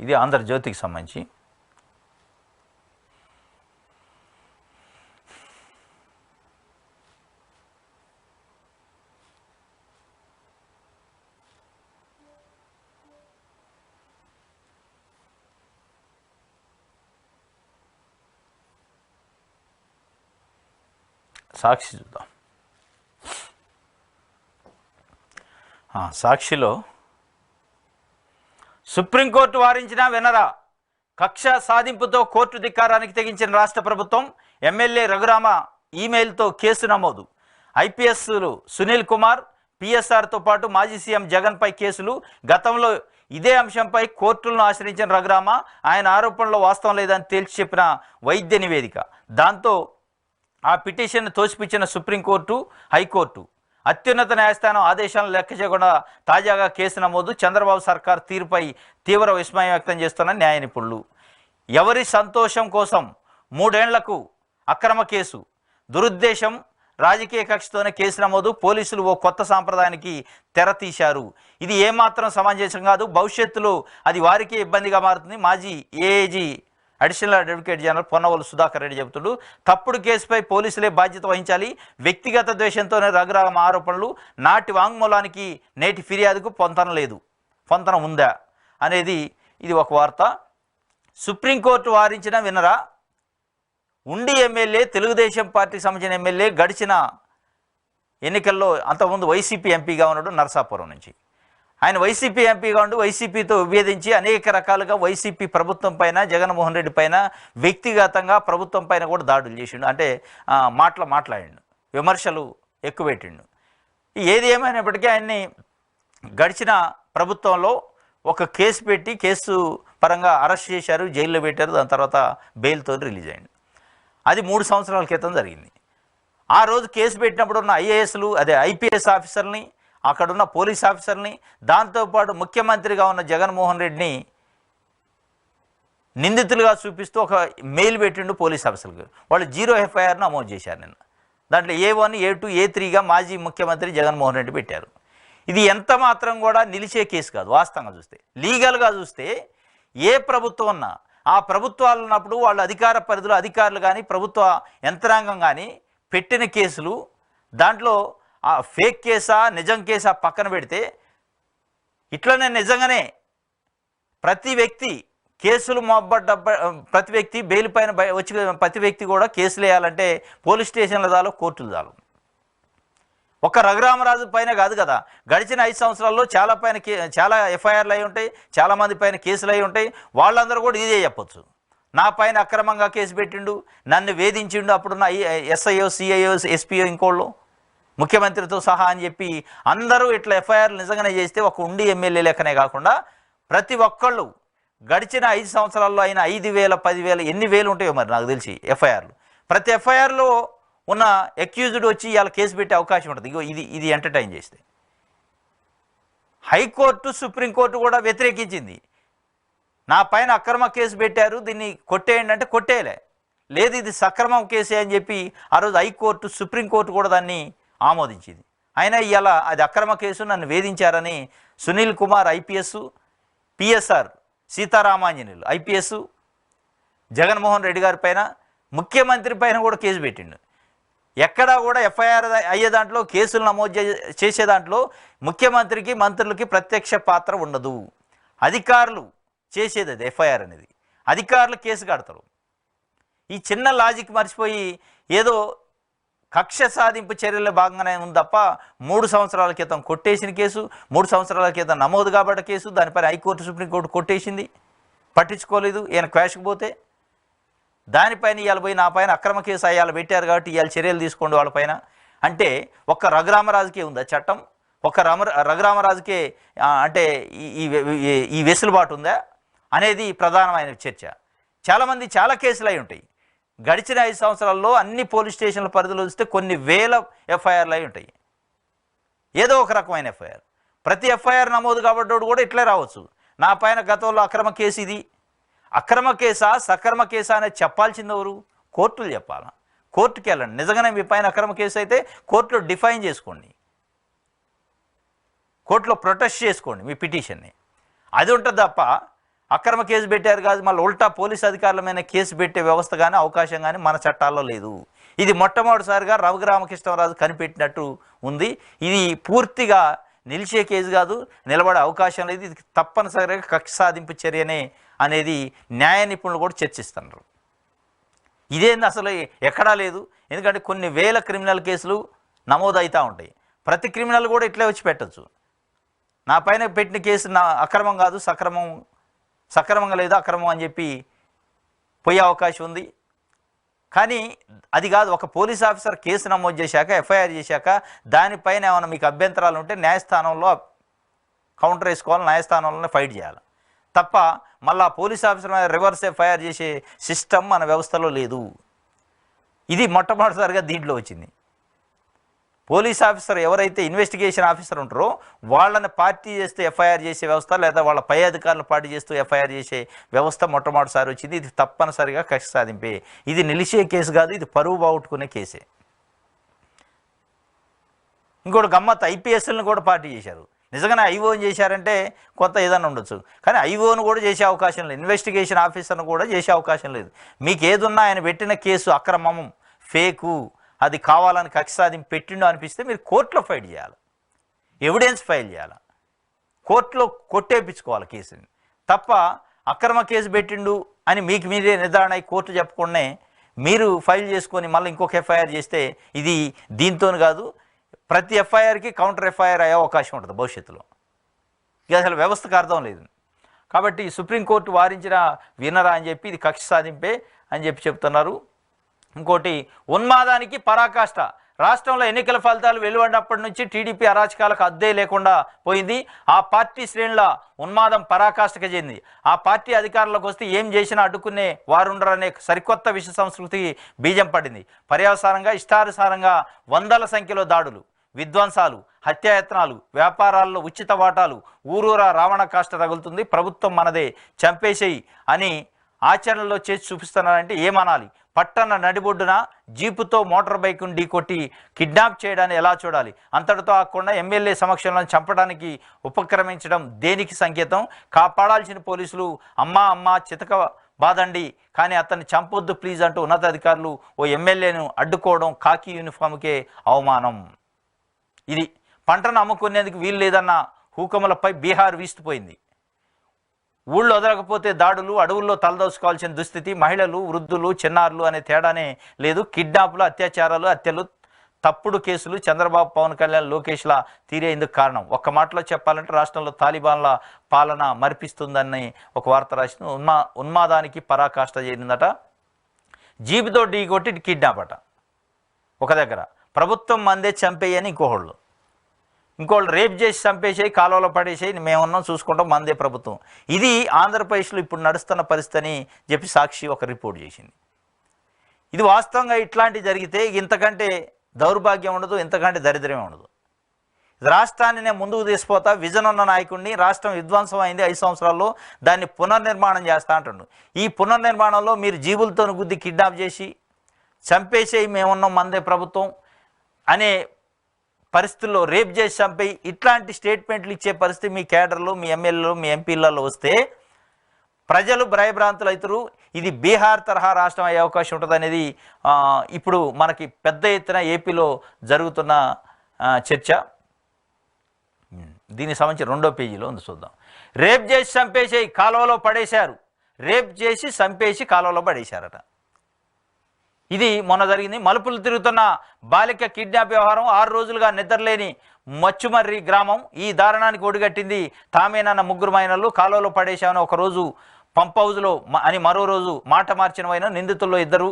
ఇది ఆంధ్రజ్యోతికి సంబంధించి. సాక్షి చూద్దాం. సాక్షిలో సుప్రీంకోర్టు వారించినా వినరా, కక్ష సాధింపుతో కోర్టు ధిక్కారానికి తెగించిన రాష్ట్ర ప్రభుత్వం. ఎమ్మెల్యే రఘురామ ఈమెయిల్తో కేసు నమోదు. ఐపీఎస్లు సునీల్ కుమార్, పిఎస్ఆర్తో పాటు మాజీ సీఎం జగన్పై కేసులు. గతంలో ఇదే అంశంపై కోర్టులను ఆశ్రయించిన రఘురామ ఆయన ఆరోపణలో వాస్తవం లేదని తేల్చి చెప్పిన వైద్య నివేదిక. దాంతో ఆ పిటిషన్ను తోసిపుచ్చిన సుప్రీంకోర్టు, హైకోర్టు. అత్యున్నత న్యాయస్థానం ఆదేశాలను లెక్క చేయకుండా తాజాగా కేసు నమోదు. చంద్రబాబు సర్కార్ తీరుపై తీవ్ర విస్మయం వ్యక్తం చేస్తున్న న్యాయ నిపుణులు. ఎవరి సంతోషం కోసం 3 ఏళ్లకు అక్రమ కేసు, దురుద్దేశం, రాజకీయ కక్షతోనే కేసు నమోదు. పోలీసులు ఓ కొత్త సాంప్రదాయానికి తెర తీశారు. ఇది ఏమాత్రం సమంజసం కాదు. భవిష్యత్తులో అది వారికే ఇబ్బందిగా మారుతుంది. మాజీ AAG additional advocate general Ponnavolu Sudhakar Reddy చెబుతుండు. తప్పుడు కేసుపై పోలీసులే బాధ్యత వహించాలి. వ్యక్తిగత ద్వేషంతోనే రఘురామ ఆరోపణలు. నాటి వాంగ్మూలానికి నేటి ఫిర్యాదుకు పొంతన ఉందా అనేది ఇది ఒక వార్త. సుప్రీంకోర్టు వారించిన వినరా? ఉండి ఎమ్మెల్యే, తెలుగుదేశం పార్టీకి సంబంధించిన ఎమ్మెల్యే గడిచిన ఎన్నికల్లో అంతకుముందు వైసీపీ ఎంపీగా ఉన్నాడు నరసాపురం నుంచి. ఆయన వైసీపీ ఎంపీగా ఉండి వైసీపీతో విభేదించి అనేక రకాలుగా వైసీపీ ప్రభుత్వం పైన, జగన్మోహన్ రెడ్డి పైన, వ్యక్తిగతంగా ప్రభుత్వం పైన కూడా దాడులు చేసిండు. అంటే మాట్లాడిండు, విమర్శలు ఎక్కువెట్టిండు. ఏది ఏమైనప్పటికీ ఆయన్ని గడిచిన ప్రభుత్వంలో ఒక కేసు పెట్టి కేసు పరంగా అరెస్ట్ చేశారు, జైల్లో పెట్టారు. దాని తర్వాత బెయిల్తో రిలీజ్ అయ్యింది. అది 3 సంవత్సరాల క్రితం జరిగింది. ఆ రోజు కేసు పెట్టినప్పుడు ఉన్న ఐఏఎస్లు, ఐపీఎస్ ఆఫీసర్ని, అక్కడున్న పోలీస్ ఆఫీసర్ని, దాంతోపాటు ముఖ్యమంత్రిగా ఉన్న జగన్మోహన్ రెడ్డిని నిందితులుగా చూపిస్తూ ఒక మెయిల్ పెట్టిండు పోలీస్ ఆఫీసర్లకు. వాళ్ళు 0 ఎఫ్ఐఆర్ను నమోదు చేశారు నిన్న. దాంట్లో A1, A2, A3గా మాజీ ముఖ్యమంత్రి జగన్మోహన్ రెడ్డి పెట్టారు. ఇది ఎంత మాత్రం కూడా నిలిచే కేసు కాదు. వాస్తవంగా చూస్తే, లీగల్గా చూస్తే ఏ ప్రభుత్వం ఉన్నా ఆ ప్రభుత్వాలు ఉన్నప్పుడు వాళ్ళ అధికార పరిధిలో అధికారులు కానీ ప్రభుత్వ యంత్రాంగం కానీ పెట్టిన కేసులు, దాంట్లో ఆ ఫేక్ కేసా నిజం కేసా పక్కన పెడితే, ఇట్లనే నిజంగానే ప్రతి వ్యక్తి కేసులు ప్రతి వ్యక్తి బెయిల్ పైన వచ్చి ప్రతి వ్యక్తి కూడా కేసులు వేయాలంటే పోలీస్ స్టేషన్ల చాలు, కోర్టులు చాలు. ఒక రఘురామరాజు పైన కాదు కదా, గడిచిన 5 సంవత్సరాల్లో చాలా ఎఫ్ఐఆర్లు అయి ఉంటాయి, చాలామంది పైన కేసులు అయి ఉంటాయి. వాళ్ళందరూ కూడా ఇదే చెప్పొచ్చు. నా పైన అక్రమంగా కేసు పెట్టిండు, నన్ను వేధించిండు అప్పుడున్న ఎస్ఐఓ, సిఐఓ, ఎస్పీఓ, ఇంకోళ్ళు, ముఖ్యమంత్రితో సహా అని చెప్పి అందరూ ఇట్లా ఎఫ్ఐఆర్లు నిజంగానే చేస్తే ఒక ఉండి ఎమ్మెల్యే లెక్కనే కాకుండా ప్రతి ఒక్కళ్ళు గడిచిన 5 సంవత్సరాల్లో అయిన 5,000, 10,000 ఎన్ని వేలు ఉంటాయో మరి నాకు తెలిసి ఎఫ్ఐఆర్లు. ప్రతి ఎఫ్ఐఆర్లో ఉన్న అక్యూజ్డ్ వచ్చి ఇవాళ కేసు పెట్టే అవకాశం ఉంటుంది. ఇగో ఇది ఎంటర్టైన్ చేస్తే. హైకోర్టు, సుప్రీంకోర్టు కూడా వ్యతిరేకించింది. నా పైన అక్రమ కేసు పెట్టారు, దీన్ని కొట్టేయండి అంటే కొట్టేయలే. లేదు, ఇది సక్రమం కేసే అని చెప్పి ఆ రోజు హైకోర్టు, సుప్రీంకోర్టు కూడా దాన్ని ఆమోదించింది. అయినా ఇవాళ అది అక్రమ కేసు, నన్ను వేధించారని Sunil Kumar IPS, PSR Seetharamanjaneyulu IPS Jaganmohan Reddy గారి పైన, ముఖ్యమంత్రి పైన కూడా కేసు పెట్టిండు. ఎక్కడా కూడా ఎఫ్ఐఆర్ అయ్యే దాంట్లో, కేసులు నమోదు చేసే దాంట్లో ముఖ్యమంత్రికి, మంత్రులకి ప్రత్యక్ష పాత్ర ఉండదు. అధికారులు చేసేది అది ఎఫ్ఐఆర్ అనేది. అధికారులు కేసు కడతారు. ఈ చిన్న లాజిక్ మర్చిపోయి ఏదో కక్ష సాధింపు చర్యల్లో భాగంగానే ఉంది తప్ప 3 సంవత్సరాల క్రితం కొట్టేసిన కేసు, 3 సంవత్సరాల క్రితం నమోదు కాబట్ట కేసు, దానిపైన హైకోర్టు, సుప్రీంకోర్టు కొట్టేసింది, పట్టించుకోలేదు. ఈయన క్వాష్కి పోతే దానిపైన ఇవాళ పోయి నా పైన అక్రమ కేసు అయ్యాలు పెట్టారు కాబట్టి ఇవాళ చర్యలు తీసుకోండి వాళ్ళపైన అంటే, ఒక్క రఘురామరాజుకే ఉందా చట్టం? ఒక రఘురామరాజుకే అంటే ఈ వెసులుబాటు ఉందా అనేది ప్రధానమైన చర్చ. చాలామంది చాలా కేసులు అయి ఉంటాయి. గడిచిన 5 సంవత్సరాల్లో అన్ని పోలీస్ స్టేషన్ల పరిధిలో చూస్తే కొన్ని వేల ఎఫ్ఐఆర్లు అయి ఉంటాయి. ఏదో ఒక రకమైన ఎఫ్ఐఆర్. ప్రతి ఎఫ్ఐఆర్ నమోదు కాబట్టోడు కూడా ఇట్లే రావచ్చు. నా పైన గతంలో అక్రమ కేసు, ఇది అక్రమ కేసా సక్రమ కేసా అనేది చెప్పాల్సింది ఎవరు? కోర్టులు చెప్పాలా? కోర్టుకి వెళ్ళండి. నిజంగానే మీ పైన అక్రమ కేసు అయితే కోర్టులో డిఫైన్ చేసుకోండి, కోర్టులో ప్రొటెస్ట్ చేసుకోండి మీ పిటిషన్ని. అది ఉంటుంది తప్ప అక్రమ కేసు పెట్టారు కాదు మళ్ళీ ఉల్టా పోలీస్ అధికారుల మీద కేసు పెట్టే వ్యవస్థ కానీ అవకాశం కానీ మన చట్టాల్లో లేదు. ఇది మొట్టమొదటిసారిగా రఘురామకృష్ణరాజు కనిపెట్టినట్టు ఉంది. ఇది పూర్తిగా నిలిచే కేసు కాదు, నిలబడే అవకాశం లేదు. ఇది తప్పనిసరిగా కక్ష సాధింపు చర్యనే అనేది న్యాయ నిపుణులు కూడా చర్చిస్తున్నారు. ఇదేంది అసలు ఎక్కడా లేదు. ఎందుకంటే కొన్ని వేల క్రిమినల్ కేసులు నమోదవుతూ ఉంటాయి. ప్రతి క్రిమినల్ కూడా ఇట్లే వచ్చి పెట్టచ్చు. నా పైన పెట్టిన కేసు నా అక్రమం కాదు, సక్రమంగా లేదు, అక్రమం అని చెప్పి పోయే అవకాశం ఉంది. కానీ అది కాదు, ఒక పోలీస్ ఆఫీసర్ కేసు నమోదు చేశాక ఎఫ్ఐఆర్ చేశాక దానిపైన ఏమైనా మీకు అభ్యంతరాలు ఉంటే న్యాయస్థానంలో కౌంటర్ వేసుకోవాలి, న్యాయస్థానంలోనే ఫైట్ చేయాలి తప్ప మళ్ళా పోలీస్ ఆఫీసర్ మీద రివర్స్ ఎఫ్ఐఆర్ చేసే సిస్టమ్ మన వ్యవస్థలో లేదు. ఇది మొట్టమొదటిసారిగా దీంట్లో వచ్చింది. పోలీస్ ఆఫీసర్ ఎవరైతే ఇన్వెస్టిగేషన్ ఆఫీసర్ ఉంటారో వాళ్ళని పార్టీ చేస్తూ ఎఫ్ఐఆర్ చేసే వ్యవస్థ, లేదా వాళ్ళ పై అధికారులు పార్టీ చేస్తూ ఎఫ్ఐఆర్ చేసే వ్యవస్థ మొట్టమొదటిసారి వచ్చింది. ఇది తప్పనిసరిగా కక్ష సాధింపే. ఇది నిలిచే కేసు కాదు, ఇది పరువు బాగొట్టుకునే కేసే. ఇంకోటి గమ్మత్, ఐపీఎస్ఎల్ని కూడా పార్టీ చేశారు. నిజంగానే ఐఓని చేశారంటే కొంత ఏదైనా ఉండొచ్చు, కానీ ఐఓను కూడా చేసే అవకాశం లేదు, ఇన్వెస్టిగేషన్ ఆఫీసర్ను కూడా చేసే అవకాశం లేదు. మీకు ఏదున్నా ఆయన పెట్టిన కేసు అక్రమం, ఫేకు, అది కావాలని కక్ష సాధింపు పెట్టిండు అనిపిస్తే మీరు కోర్టులో ఫైట్ చేయాలి, ఎవిడెన్స్ ఫైల్ చేయాలి, కోర్టులో కొట్టేపించుకోవాలి కేసుని. తప్ప అక్రమ కేసు పెట్టిండు అని మీకు మీరే నిర్ధారణ అయి కోర్టు చెప్పకుండానే మీరు ఫైల్ చేసుకొని మళ్ళీ ఇంకొక ఎఫ్ఐఆర్ చేస్తే ఇది దీంతో కాదు, ప్రతి ఎఫ్ఐఆర్కి కౌంటర్ ఎఫ్ఐఆర్ అయ్యే అవకాశం ఉంటుంది భవిష్యత్తులో. ఇది అసలు వ్యవస్థకు అర్థం లేదు. కాబట్టి సుప్రీంకోర్టు వారించిన వినరా అని చెప్పి ఇది కక్ష సాధింపే అని చెప్తున్నారు. ఇంకోటి, ఉన్మాదానికి పరాకాష్ట. రాష్ట్రంలో ఎన్నికల ఫలితాలు వెలువడినప్పటి నుంచి టీడీపీ అరాచకాలకు అద్దే లేకుండా పోయింది. ఆ పార్టీ శ్రేణుల ఉన్మాదం పరాకాష్ఠకు చెంది ఆ పార్టీ అధికారంలోకి వస్తే ఏం చేసినా అడ్డుకునే వారుండరనే సరికొత్త విష సంస్కృతికి బీజం పడింది. పర్యవసానంగా ఇష్టానుసారంగా వందల సంఖ్యలో దాడులు, విధ్వంసాలు, హత్యాయత్నాలు, వ్యాపారాల్లో ఉచిత వాటాలు, ఊరూరా రావణ కాష్ట రగులుతుంది. ప్రభుత్వం మనదే, చంపేసేయి అని ఆచరణలో చేసి చూపిస్తున్నారంటే ఏమనాలి? పట్టణ నడిబొడ్డున జీపుతో మోటార్ బైక్ను ఢీకొట్టి కిడ్నాప్ చేయడాన్ని ఎలా చూడాలి? అంతటితో ఆకుండా ఎమ్మెల్యే సమక్షంలో చంపడానికి ఉపక్రమించడం దేనికి సంకేతం? కాపాడాల్సిన పోలీసులు అమ్మా చితక బాదండి, కానీ అతన్ని చంపొద్దు ప్లీజ్ అంటూ ఉన్నతాధికారులు ఓ ఎమ్మెల్యేను అడ్డుకోవడం కాకి యూనిఫామ్కే అవమానం. ఇది పంటను అమ్ముకునేందుకు వీలు లేదన్న హూకములపై బీహార్ వీస్తుపోయింది. ఊళ్ళో వదలకపోతే దాడులు, అడవుల్లో తలదోసుకోవాల్సిన దుస్థితి, మహిళలు, వృద్ధులు, చిన్నారులు అనే తేడానే లేదు. కిడ్నాప్లు, అత్యాచారాలు, హత్యలు, తప్పుడు కేసులు చంద్రబాబు, పవన్ కళ్యాణ్, లోకేష్ల తీరే ఇందుకు కారణం. ఒక్క మాటలో చెప్పాలంటే రాష్ట్రంలో తాలిబాన్ల పాలన మరిపిస్తుందని ఒక వార్త రాసిన. ఉన్మాదానికి పరాకాష్ట చేరిందట. జీబుతో ఢీకొట్టి కిడ్నాప్ అట ఒక దగ్గర, ప్రభుత్వం మందే చంపేయని ఇంకోళ్ళు రేప్ చేసి చంపేసేయి, కాలువలో పడేసేయి, మేమున్నాం చూసుకుంటాం, మందే ప్రభుత్వం. ఇది ఆంధ్రప్రదేశ్లో ఇప్పుడు నడుస్తున్న పరిస్థితి అని చెప్పి సాక్షి ఒక రిపోర్ట్ చేసింది. ఇది వాస్తవంగా ఇట్లాంటివి జరిగితే ఇంతకంటే దౌర్భాగ్యం ఉండదు, ఇంతకంటే దరిద్రమే ఉండదు. రాష్ట్రాన్ని నేను ముందుకు తీసుకుపోతా, విజన్ ఉన్న నాయకుడిని, రాష్ట్రం విధ్వంసం అయింది 5 సంవత్సరాల్లో, దాన్ని పునర్నిర్మాణం చేస్తా అంటుండు. ఈ పునర్నిర్మాణంలో మీరు జీబులతో గుద్ది కిడ్నాప్ చేసి చంపేసేయి, మేమున్నాం, మందే ప్రభుత్వం అనే పరిస్థితుల్లో రేప్ చేసి చంపేయి, ఇట్లాంటి స్టేట్మెంట్లు ఇచ్చే పరిస్థితి మీ కేడర్లు, మీ ఎమ్మెల్యేలు, మీ ఎంపీలలో వస్తే ప్రజలు భయభ్రాంతులు అవుతారు. ఇది బీహార్ తరహా రాష్ట్రం అయ్యే అవకాశం ఉంటుంది అనేది ఇప్పుడు మనకి పెద్ద ఎత్తున ఏపీలో జరుగుతున్న చర్చ. దీనికి సంబంధించి 2వ పేజీలో ఉంది, చూద్దాం. రేప్ చేసి చంపేసేయి, కాలువలో పడేశారు. రేప్ చేసి చంపేసి కాలువలో పడేశారట. ఇది మొన్న జరిగింది. మలుపులు తిరుగుతున్న బాలిక కిడ్నాప్ వ్యవహారం. 6 రోజులుగా నిద్రలేని మచ్చుమర్రి గ్రామం ఈ దారుణానికి ఒడిగట్టింది. తామేనన్న 3 మైనర్లు కాలువలో పడేశామని ఒకరోజు పంప్ హౌజ్లో అని మరో రోజు మాట మార్చిన వైన నిందితుల్లో 2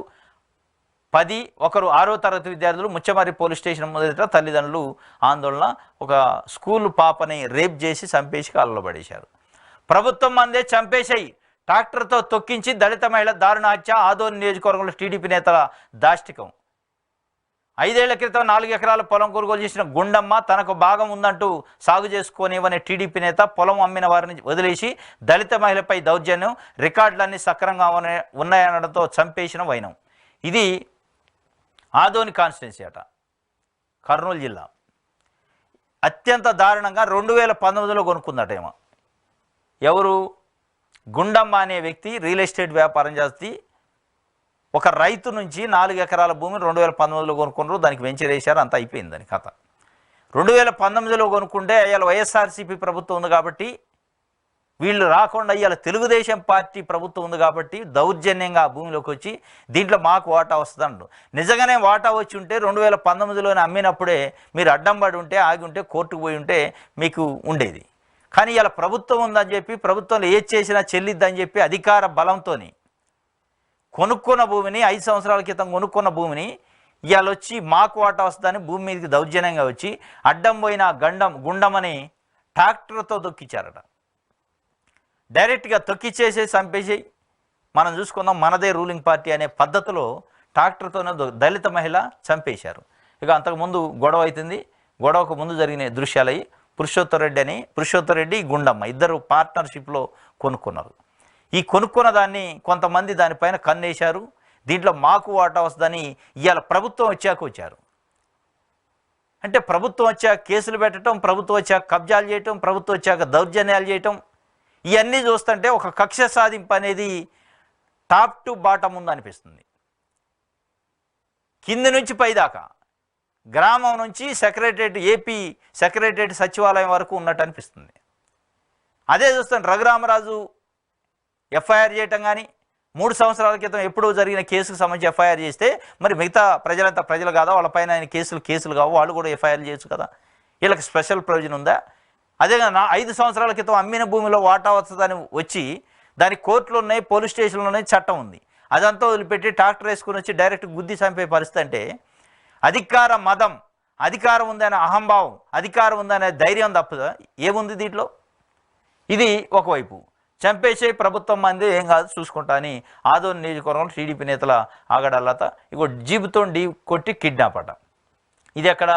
10, ఒకరు 6వ తరగతి విద్యార్థులు. ముచ్చమర్రి పోలీస్ స్టేషన్ మొదట తల్లిదండ్రులు ఆందోళన. ఒక స్కూల్ పాపని రేప్ చేసి చంపేసి కాలువలో పడేశారు. ప్రభుత్వం మందే చంపేశాయి, ట్రాక్టర్తో తొక్కించి దళిత మహిళ దారుణ హత్య. ఆదోని నియోజకవర్గంలో టీడీపీ నేతల దాష్టికం. 5 ఏళ్ల క్రితం 4 ఎకరాల పొలం కొనుగోలు చేసిన గుండమ్మ తనకు భాగం ఉందంటూ సాగు చేసుకోనివనే టీడీపీ నేత పొలం అమ్మిన వారిని వదిలేసి దళిత మహిళపై దౌర్జన్యం, రికార్డులన్నీ సక్రంగా ఉన్నాయనడంతో చంపేసిన వైనం. ఇది ఆదోని కాన్స్టిట్యున్సీ అట, కర్నూలు జిల్లా. అత్యంత దారుణంగా 2019లో కొనుక్కుందటేమో. ఎవరు? గుండమ్మ అనే వ్యక్తి రియల్ ఎస్టేట్ వ్యాపారం చేసి ఒక రైతు నుంచి 4 ఎకరాల భూమిని 2019లో కొనుక్కున్నారు. దానికి వెంచర్ వేశారు, అంతా అయిపోయింది దాని కథ. 2019లో కొనుక్కుంటే ఇవాళ వైఎస్ఆర్సీపీ ప్రభుత్వం ఉంది కాబట్టి వీళ్ళు రాకుండా ఇవాళ తెలుగుదేశం పార్టీ ప్రభుత్వం ఉంది కాబట్టి దౌర్జన్యంగా ఆ భూమిలోకి వచ్చి దీంట్లో మాకు వాటా వస్తుందండు. నిజంగానే వాటా వచ్చి ఉంటే 2019లోనే అమ్మినప్పుడే మీరు అడ్డం పడి ఉంటే, ఆగి ఉంటే, కోర్టుకు పోయి ఉంటే మీకు ఉండేది. కానీ ఇలా ప్రభుత్వం ఉందని చెప్పి ప్రభుత్వంలో ఏది చేసినా చెల్లిద్దని చెప్పి అధికార బలంతో కొనుక్కున్న భూమిని 5 సంవత్సరాల క్రితం కొనుక్కున్న భూమిని ఇవాళ వచ్చి మాకు వాటా వస్తుందని భూమి మీదకి దౌర్జన్యంగా వచ్చి అడ్డం పోయిన గుండమని ట్రాక్టర్తో తొక్కిచ్చారట. డైరెక్ట్గా తొక్కిచ్చేసి చంపేసి మనం చూసుకుందాం మనదే రూలింగ్ పార్టీ అనే పద్ధతిలో ట్రాక్టర్తోనే దళిత మహిళ చంపేశారు. ఇక అంతకుముందు గొడవ అవుతుంది. గొడవకు ముందు జరిగిన దృశ్యాలయ్యి పురుషోత్తర రెడ్డి గుండమ్మ ఇద్దరు పార్ట్నర్షిప్లో కొనుక్కున్నారు. ఈ కొనుక్కున్న దాన్ని కొంతమంది దానిపైన కన్నేశారు. దీంట్లో మాకు వాటా వస్తుందని ఇవాళ ప్రభుత్వం వచ్చారు. అంటే ప్రభుత్వం వచ్చాక కేసులు పెట్టడం, ప్రభుత్వం వచ్చాక కబ్జాలు చేయటం, ప్రభుత్వం వచ్చాక దౌర్జన్యాలు చేయటం, ఇవన్నీ చూస్తుంటే ఒక కక్ష సాధింపు అనేది టాప్ టు బాటం ఉందనిపిస్తుంది. కింది నుంచి పైదాకా గ్రామం నుంచి సెక్రటరేట్ ఏపీ సెక్రటరేట్ సచివాలయం వరకు ఉన్నట్టు అనిపిస్తుంది. అదే చూస్తాను రఘురామరాజు ఎఫ్ఐఆర్ చేయటం కానీ 3 సంవత్సరాల క్రితం ఎప్పుడో జరిగిన కేసుకు సంబంధించి ఎఫ్ఐఆర్ చేస్తే మరి మిగతా ప్రజలు కాదా వాళ్ళపైన ఆయన కేసులు కావు, వాళ్ళు కూడా ఎఫ్ఐఆర్ చేయొచ్చు కదా. వీళ్ళకి స్పెషల్ ప్రొవిజన్ ఉందా? అదే కదా 5 సంవత్సరాల క్రితం అమ్మిన భూమిలో వాటా వస్తుందని వచ్చి దాని కోర్టులు ఉన్నాయి, పోలీస్ స్టేషన్లు ఉన్నాయి, చట్టం ఉంది. అదంతా వదిలిపెట్టి ట్రాక్టర్ వేసుకుని వచ్చి డైరెక్ట్ గుద్ది చంపే పరిస్థితి అంటే అధికార మదం, అధికారం ఉందనే అహంభావం, అధికారం ఉందనే ధైర్యం తప్పదా ఏముంది దీంట్లో? ఇది ఒకవైపు చంపేసే ప్రభుత్వం మంది ఏం కాదు చూసుకుంటా అని ఆదోని నియోజకవర్గంలో టీడీపీ నేతల ఆగడాలత ఇగో జీబుతో ఢీ కొట్టి కిడ్నాప్ అట. ఇది ఎక్కడ?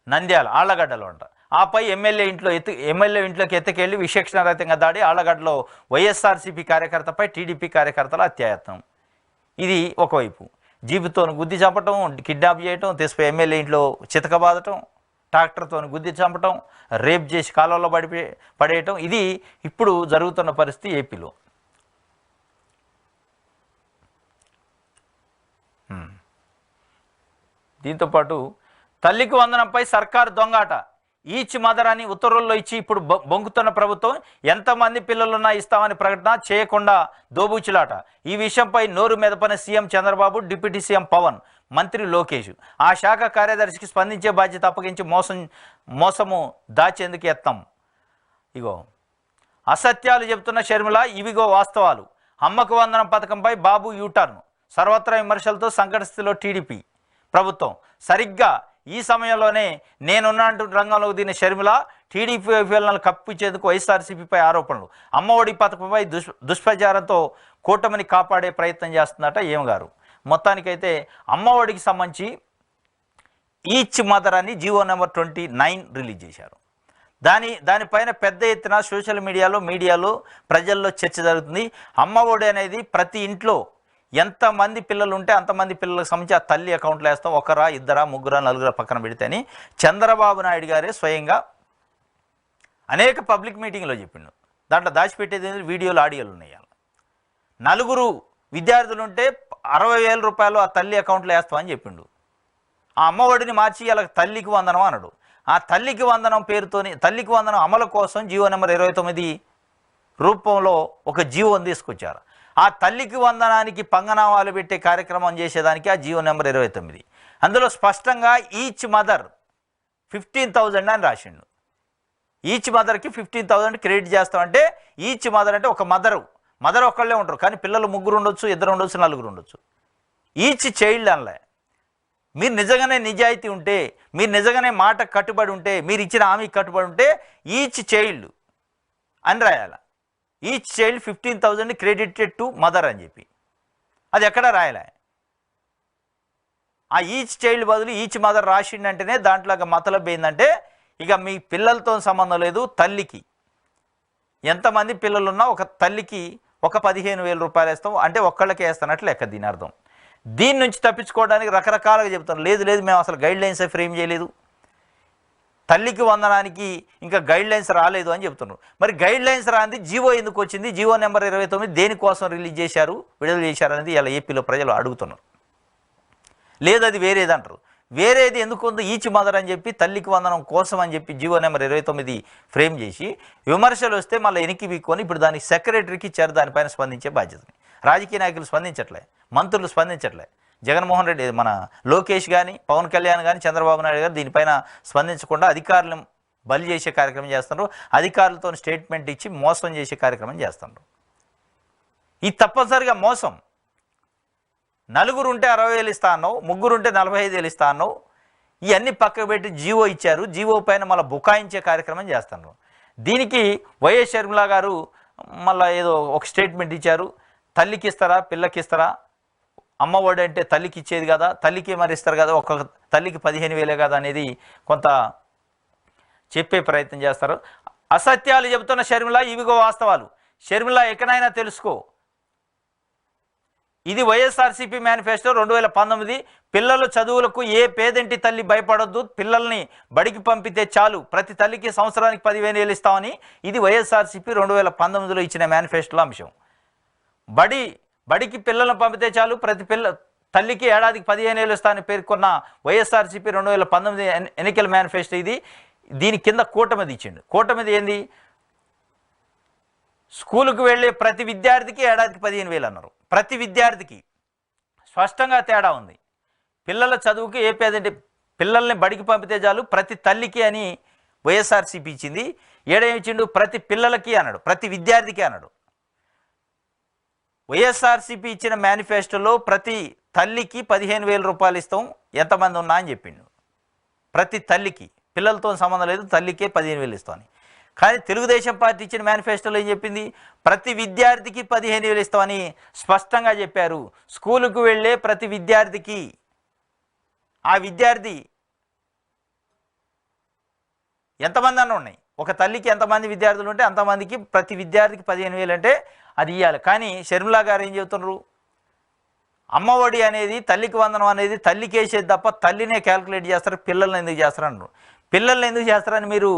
నంద్యాల ఆళ్లగడ్డలో అంట. ఆపై ఎమ్మెల్యే ఇంట్లోకి ఎత్తుకెళ్ళి విచక్షణారహితంగా దాడి, ఆళ్లగడ్డలో వైఎస్ఆర్సీపీ కార్యకర్తపై టీడీపీ కార్యకర్తల అత్యాయత్నం. ఇది ఒకవైపు జీబుతో గుద్ది చంపటం, కిడ్నాప్ చేయటం, తీసుకుపోయి ఎమ్మెల్యే ఇంట్లో చితకబాదటం, ట్రాక్టర్తో గుద్ది చంపటం, రేప్ చేసి కాలంలో పడేయటం, ఇది ఇప్పుడు జరుగుతున్న పరిస్థితి ఏపీలో. దీంతోపాటు తల్లికి వందనంపై సర్కారు దొంగాట, ఈచ్ మదర్ అని ఉత్తర్వుల్లో ఇచ్చి ఇప్పుడు బొంకుతున్న ప్రభుత్వం ఎంతమంది పిల్లలున్నా ఇస్తామని ప్రకటన చేయకుండా దోబూచులాట. ఈ విషయంపై నోరు మెదపని CM Chandrababu, deputy CM Pawan, మంత్రి లోకేష్. ఆ శాఖ కార్యదర్శికి స్పందించే బాధ్యత అప్పగించి మోసము దాచేందుకు ఎత్తం. ఇగో అసత్యాలు చెబుతున్న షర్మిల, ఇవిగో వాస్తవాలు. అమ్మకు వందనం పథకంపై బాబు యూటర్న్, సర్వత్రా విమర్శలతో సంకటస్థితిలో టీడీపీ ప్రభుత్వం. సరిగ్గా ఈ సమయంలోనే నేనున్నట్టు రంగంలోకి దిగిన షర్మిల టీడీపీ వైఫల్యాలను కప్పించేందుకు వైఎస్ఆర్సీపీపై ఆరోపణలు. అమ్మఒడి పథకంపై దుష్ప్రచారంతో కూటమిని కాపాడే ప్రయత్నం చేస్తుందట ఏం గారు. మొత్తానికైతే అమ్మఒడికి సంబంధించి ఈచ్ మదర్ అని జీవో నెంబర్ 29 రిలీజ్ చేశారు. దానిపైన పెద్ద ఎత్తున సోషల్ మీడియాలో ప్రజల్లో చర్చ జరుగుతుంది. అమ్మఒడి అనేది ప్రతి ఇంట్లో ఎంతమంది పిల్లలు ఉంటే అంతమంది పిల్లలకు సంబంధించి ఆ తల్లి అకౌంట్లో వేస్తాం. ఒకరా, ఇద్దరా, ముగ్గురా, నలుగురా పక్కన పెడితేని చంద్రబాబు నాయుడు గారే స్వయంగా అనేక పబ్లిక్ మీటింగ్లో చెప్పిండు. దాంట్లో దాచిపెట్టేది వీడియోలు, ఆడియోలు ఉన్నాయి. 4 విద్యార్థులు ఉంటే 60,000 రూపాయలు ఆ తల్లి అకౌంట్లో వేస్తామని చెప్పిండు. ఆ అమ్మఒడిని మార్చి అలా తల్లికి వందనం అన్నాడు. ఆ తల్లికి వందనం పేరుతోని తల్లికి వందనం అమలు కోసం జీవో నెంబర్ 29 రూపంలో ఒక జీవోని తీసుకొచ్చారు. ఆ తల్లికి వందనానికి పంగనామాలు పెట్టే కార్యక్రమం చేసేదానికి ఆ జీవో నెంబర్ 29. అందులో స్పష్టంగా ఈచ్ మదర్ 15,000 అని రాసిండు. ఈచ్ మదర్కి 15,000 క్రెడిట్ చేస్తామంటే ఈచ్ మదర్ అంటే ఒక మదర్ ఒక్కళ్ళే ఉంటారు, కానీ పిల్లలు 3 ఉండొచ్చు, 2 ఉండొచ్చు, 4 ఉండొచ్చు. ఈచ్ చైల్డ్ అనలే. మీరు నిజంగానే నిజాయితీ ఉంటే, మీరు నిజంగానే మాట కట్టుబడి ఉంటే, మీరు ఇచ్చిన హామీకి కట్టుబడి ఉంటే ఈచ్ చైల్డ్ అని రాయాల. Each child 15,000 credited to mother అని చెప్పి అది ఎక్కడ రాయాలి. ఆ ఈచ్ చైల్డ్ బదులు ఈచ్ మదర్ రాసిండంటేనే దాంట్లో మతలబ్ ఏంటంటే ఇక మీ పిల్లలతో సంబంధం లేదు, తల్లికి ఎంతమంది పిల్లలున్నా ఒక తల్లికి ఒక 15,000 రూపాయలు వేస్తాం అంటే ఒక్కళ్ళకే వేస్తానట్లు లెక్క. దీని అర్థం. దీని నుంచి తప్పించుకోవడానికి రకరకాలుగా చెప్తాను. లేదు మేము అసలు గైడ్లైన్స్ ఫ్రేమ్ చేయలేదు, తల్లికి వందనానికి ఇంకా గైడ్లైన్స్ రాలేదు అని చెప్తున్నారు. మరి గైడ్లైన్స్ రాంది జీవో ఎందుకు వచ్చింది? జీవో నెంబర్ 29 దేనికోసం విడుదల చేశారు అనేది ఇలా ఏపీలో ప్రజలు అడుగుతున్నారు. లేదు అది వేరేది అంటారు. వేరేది ఎందుకు ఉంది? ఈచ్ మదర్ అని చెప్పి తల్లికి వందనం కోసం అని చెప్పి జీవో నెంబర్ 29 ఫ్రేమ్ చేసి విమర్శలు వస్తే మళ్ళీ వెనక్కి వీక్కొని ఇప్పుడు దానికి సెక్రటరీకి ఇచ్చారు. దానిపైన స్పందించే బాధ్యతని రాజకీయ నాయకులు స్పందించట్లే, మంత్రులు స్పందించట్లే. జగన్మోహన్ రెడ్డి, మన లోకేష్ కానీ, పవన్ కళ్యాణ్ కానీ, చంద్రబాబు నాయుడు గారు దీనిపైన స్పందించకుండా అధికారులను బలి చేసే కార్యక్రమం చేస్తున్నారు. అధికారులతో స్టేట్మెంట్ ఇచ్చి మోసం చేసే కార్యక్రమం చేస్తున్నారు. ఇది తప్పనిసరిగా మోసం. నలుగురు ఉంటే 60,000 ఇస్తా అన్నావు, ముగ్గురు ఉంటే 45,000 ఇస్తా అన్నావు. ఇవన్నీ పక్కకు పెట్టి జీవో ఇచ్చారు. జీవో పైన మళ్ళీ బుకాయించే కార్యక్రమం చేస్తున్నారు. దీనికి వైఎస్ షర్మిల గారు మళ్ళీ ఏదో ఒక స్టేట్మెంట్ ఇచ్చారు. తల్లికి ఇస్తారా, పిల్లకి ఇస్తారా? అమ్మఒడి అంటే తల్లికి ఇచ్చేది కదా, తల్లికి మరి ఇస్తారు కదా, ఒక తల్లికి 15,000 కదా అనేది కొంత చెప్పే ప్రయత్నం చేస్తారు. అసత్యాలు చెబుతున్న షర్మిల, ఇవిగో వాస్తవాలు. షర్మిల ఎక్కడైనా తెలుసుకో. ఇది వైఎస్ఆర్సీపీ మేనిఫెస్టో 2019. పిల్లల చదువులకు ఏ పేదంటి తల్లి భయపడొద్దు, పిల్లల్ని బడికి పంపితే చాలు, ప్రతి తల్లికి సంవత్సరానికి 10,000 ఇస్తామని ఇది వైఎస్ఆర్సీపీ 2019లో ఇచ్చిన మేనిఫెస్టోలో అంశం. బడికి పిల్లలను పంపితే చాలు, ప్రతి తల్లికి ఏడాదికి 15,000 ఇస్తామని పేర్కొన్న వైఎస్ఆర్సీపీ 2019 ఎన్నికల మేనిఫెస్టో ఇది. దీని కింద కూటమిది ఇచ్చిండు. కూటమిది ఏంది? స్కూలుకు వెళ్ళే ప్రతి విద్యార్థికి ఏడాదికి 15,000 అన్నారు. ప్రతి విద్యార్థికి స్పష్టంగా తేడా ఉంది. పిల్లల చదువుకి ఏ పేదంటే పిల్లల్ని బడికి పంపితే చాలు, ప్రతి తల్లికి అని వైఎస్ఆర్సీపీ ఇచ్చింది. ఏడేమిచ్చిండు? ప్రతి పిల్లలకి అన్నాడు, ప్రతి విద్యార్థికి అన్నాడు. వైఎస్ఆర్సీపీ ఇచ్చిన మేనిఫెస్టోలో ప్రతి తల్లికి 15,000 రూపాయలు ఇస్తాం, ఎంతమంది ఉన్నా అని చెప్పిండు. ప్రతి తల్లికి, పిల్లలతో సంబంధం లేదు, తల్లికే 15,000 ఇస్తామని. కానీ తెలుగుదేశం పార్టీ ఇచ్చిన మేనిఫెస్టోలో ఏం చెప్పింది? ప్రతి విద్యార్థికి 15,000 ఇస్తామని స్పష్టంగా చెప్పారు. స్కూలుకు వెళ్ళే ప్రతి విద్యార్థికి, ఆ విద్యార్థి ఎంతమంది అన్న ఉన్నాయి, ఒక తల్లికి ఎంతమంది విద్యార్థులు ఉంటే అంతమందికి ప్రతి విద్యార్థికి 15,000 అంటే అది ఇవ్వాలి. కానీ షర్మిల గారు ఏం చెబుతున్నారు? అమ్మఒడి అనేది, తల్లికి వందనం అనేది తల్లికి వేసేది తప్ప తల్లినే క్యాల్కులేట్ చేస్తారు, పిల్లల్ని ఎందుకు చేస్తారు అన్నారు. పిల్లల్ని ఎందుకు చేస్తారని మీరు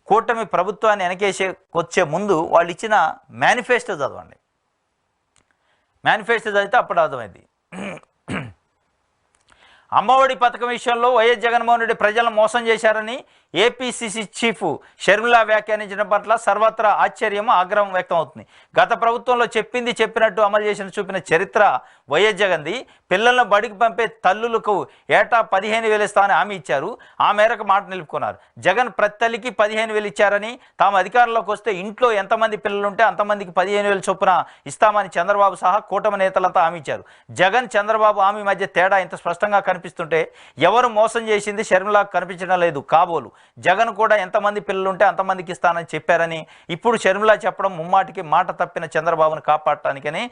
కూటమి ప్రభుత్వాన్ని వెనకేసే ముందు వాళ్ళు ఇచ్చిన మేనిఫెస్టో చదవండి. మేనిఫెస్టో చదివితే అప్పుడు అర్థమైంది. అమ్మఒడి పథకం విషయంలో వైఎస్ జగన్మోహన్ రెడ్డి ప్రజలను మోసం చేశారని ఏపీసీసీ చీఫ్ షర్మిల వ్యాఖ్యానించడం పట్ల సర్వత్రా ఆశ్చర్యం, ఆగ్రహం వ్యక్తం అవుతుంది. గత ప్రభుత్వంలో చెప్పింది చెప్పినట్టు అమలు చేసిన చూపిన చరిత్ర వైఎస్ జగన్ది. పిల్లలను బడికి పంపే తల్లులకు ఏటా 15,000 ఇస్తామని హామీ ఇచ్చారు. ఆ మేరకు మాట నిలుపుకున్నారు. జగన్ ప్రతి తల్లికి 15,000 ఇచ్చారని, తాము అధికారంలోకి వస్తే ఇంట్లో ఎంతమంది పిల్లలుంటే అంతమందికి 15,000 చొప్పున ఇస్తామని చంద్రబాబు సహా కూటమి నేతలంతా హామీ ఇచ్చారు. జగన్ చంద్రబాబు హామీ మధ్య తేడా ఇంత స్పష్టంగా కనిపిస్తుంటే ఎవరు మోసం చేసింది షర్మిలకు కనిపించడం లేదు. కాబోలు జగన్ కూడా ఎంతమంది పిల్లలుంటే అంతమందికి ఇస్తానని చెప్పారని ఇప్పుడు షర్మిల చెప్పడం ముమ్మాటికి మాట తప్పిన చంద్రబాబును కాపాడటానికని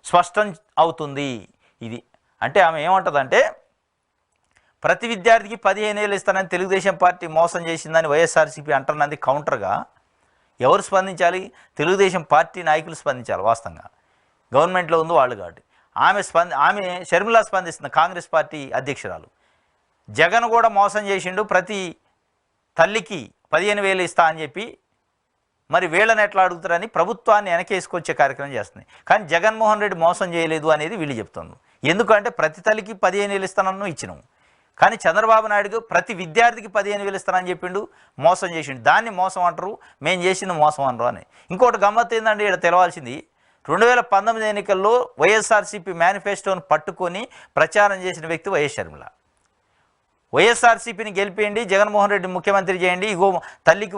స్పష్టం అవుతుంది. ఇది అంటే ఆమె ఏమంటుందంటే, ప్రతి విద్యార్థికి 15,000 ఇస్తానని తెలుగుదేశం పార్టీ మోసం చేసిందని వైఎస్ఆర్సీపీ అంటున్నది కౌంటర్గా ఎవరు స్పందించాలి? తెలుగుదేశం పార్టీ నాయకులు స్పందించాలి. వాస్తవంగా గవర్నమెంట్లో ఉంది వాళ్ళు కాబట్టి. ఆమె షర్మిల స్పందిస్తుంది, కాంగ్రెస్ పార్టీ అధ్యక్షురాలు. జగన్ కూడా మోసం చేసిండు, ప్రతి తల్లికి 15,000 ఇస్తా అని చెప్పి మరి వీళ్ళని ఎట్లా అడుగుతారని ప్రభుత్వాన్ని వెనకేసుకొచ్చే కార్యక్రమం చేస్తుంది. కానీ జగన్మోహన్ రెడ్డి మోసం చేయలేదు అనేది వీళ్ళు చెప్తున్నారు. ఎందుకంటే ప్రతి తల్లికి 15,000 ఇస్తానన్ను ఇచ్చినాము, కానీ చంద్రబాబు నాయుడు ప్రతి విద్యార్థికి 15,000 ఇస్తానని చెప్పిండు, మోసం చేసిండు. దాన్ని మోసం అంటారు, మేము చేసింది మోసం అనరు అని. ఇంకోటి గమ్మత్తు ఏంటంటే ఇక్కడ తెలవాల్సింది, 2019 ఎన్నికల్లో వైఎస్ఆర్సీపీ మేనిఫెస్టోను పట్టుకొని ప్రచారం చేసిన వ్యక్తి వైఎస్ షర్మిల. వైఎస్ఆర్సీపీని గెలిపేయండి, జగన్మోహన్ రెడ్డి ముఖ్యమంత్రి చేయండి, ఇగో తల్లికి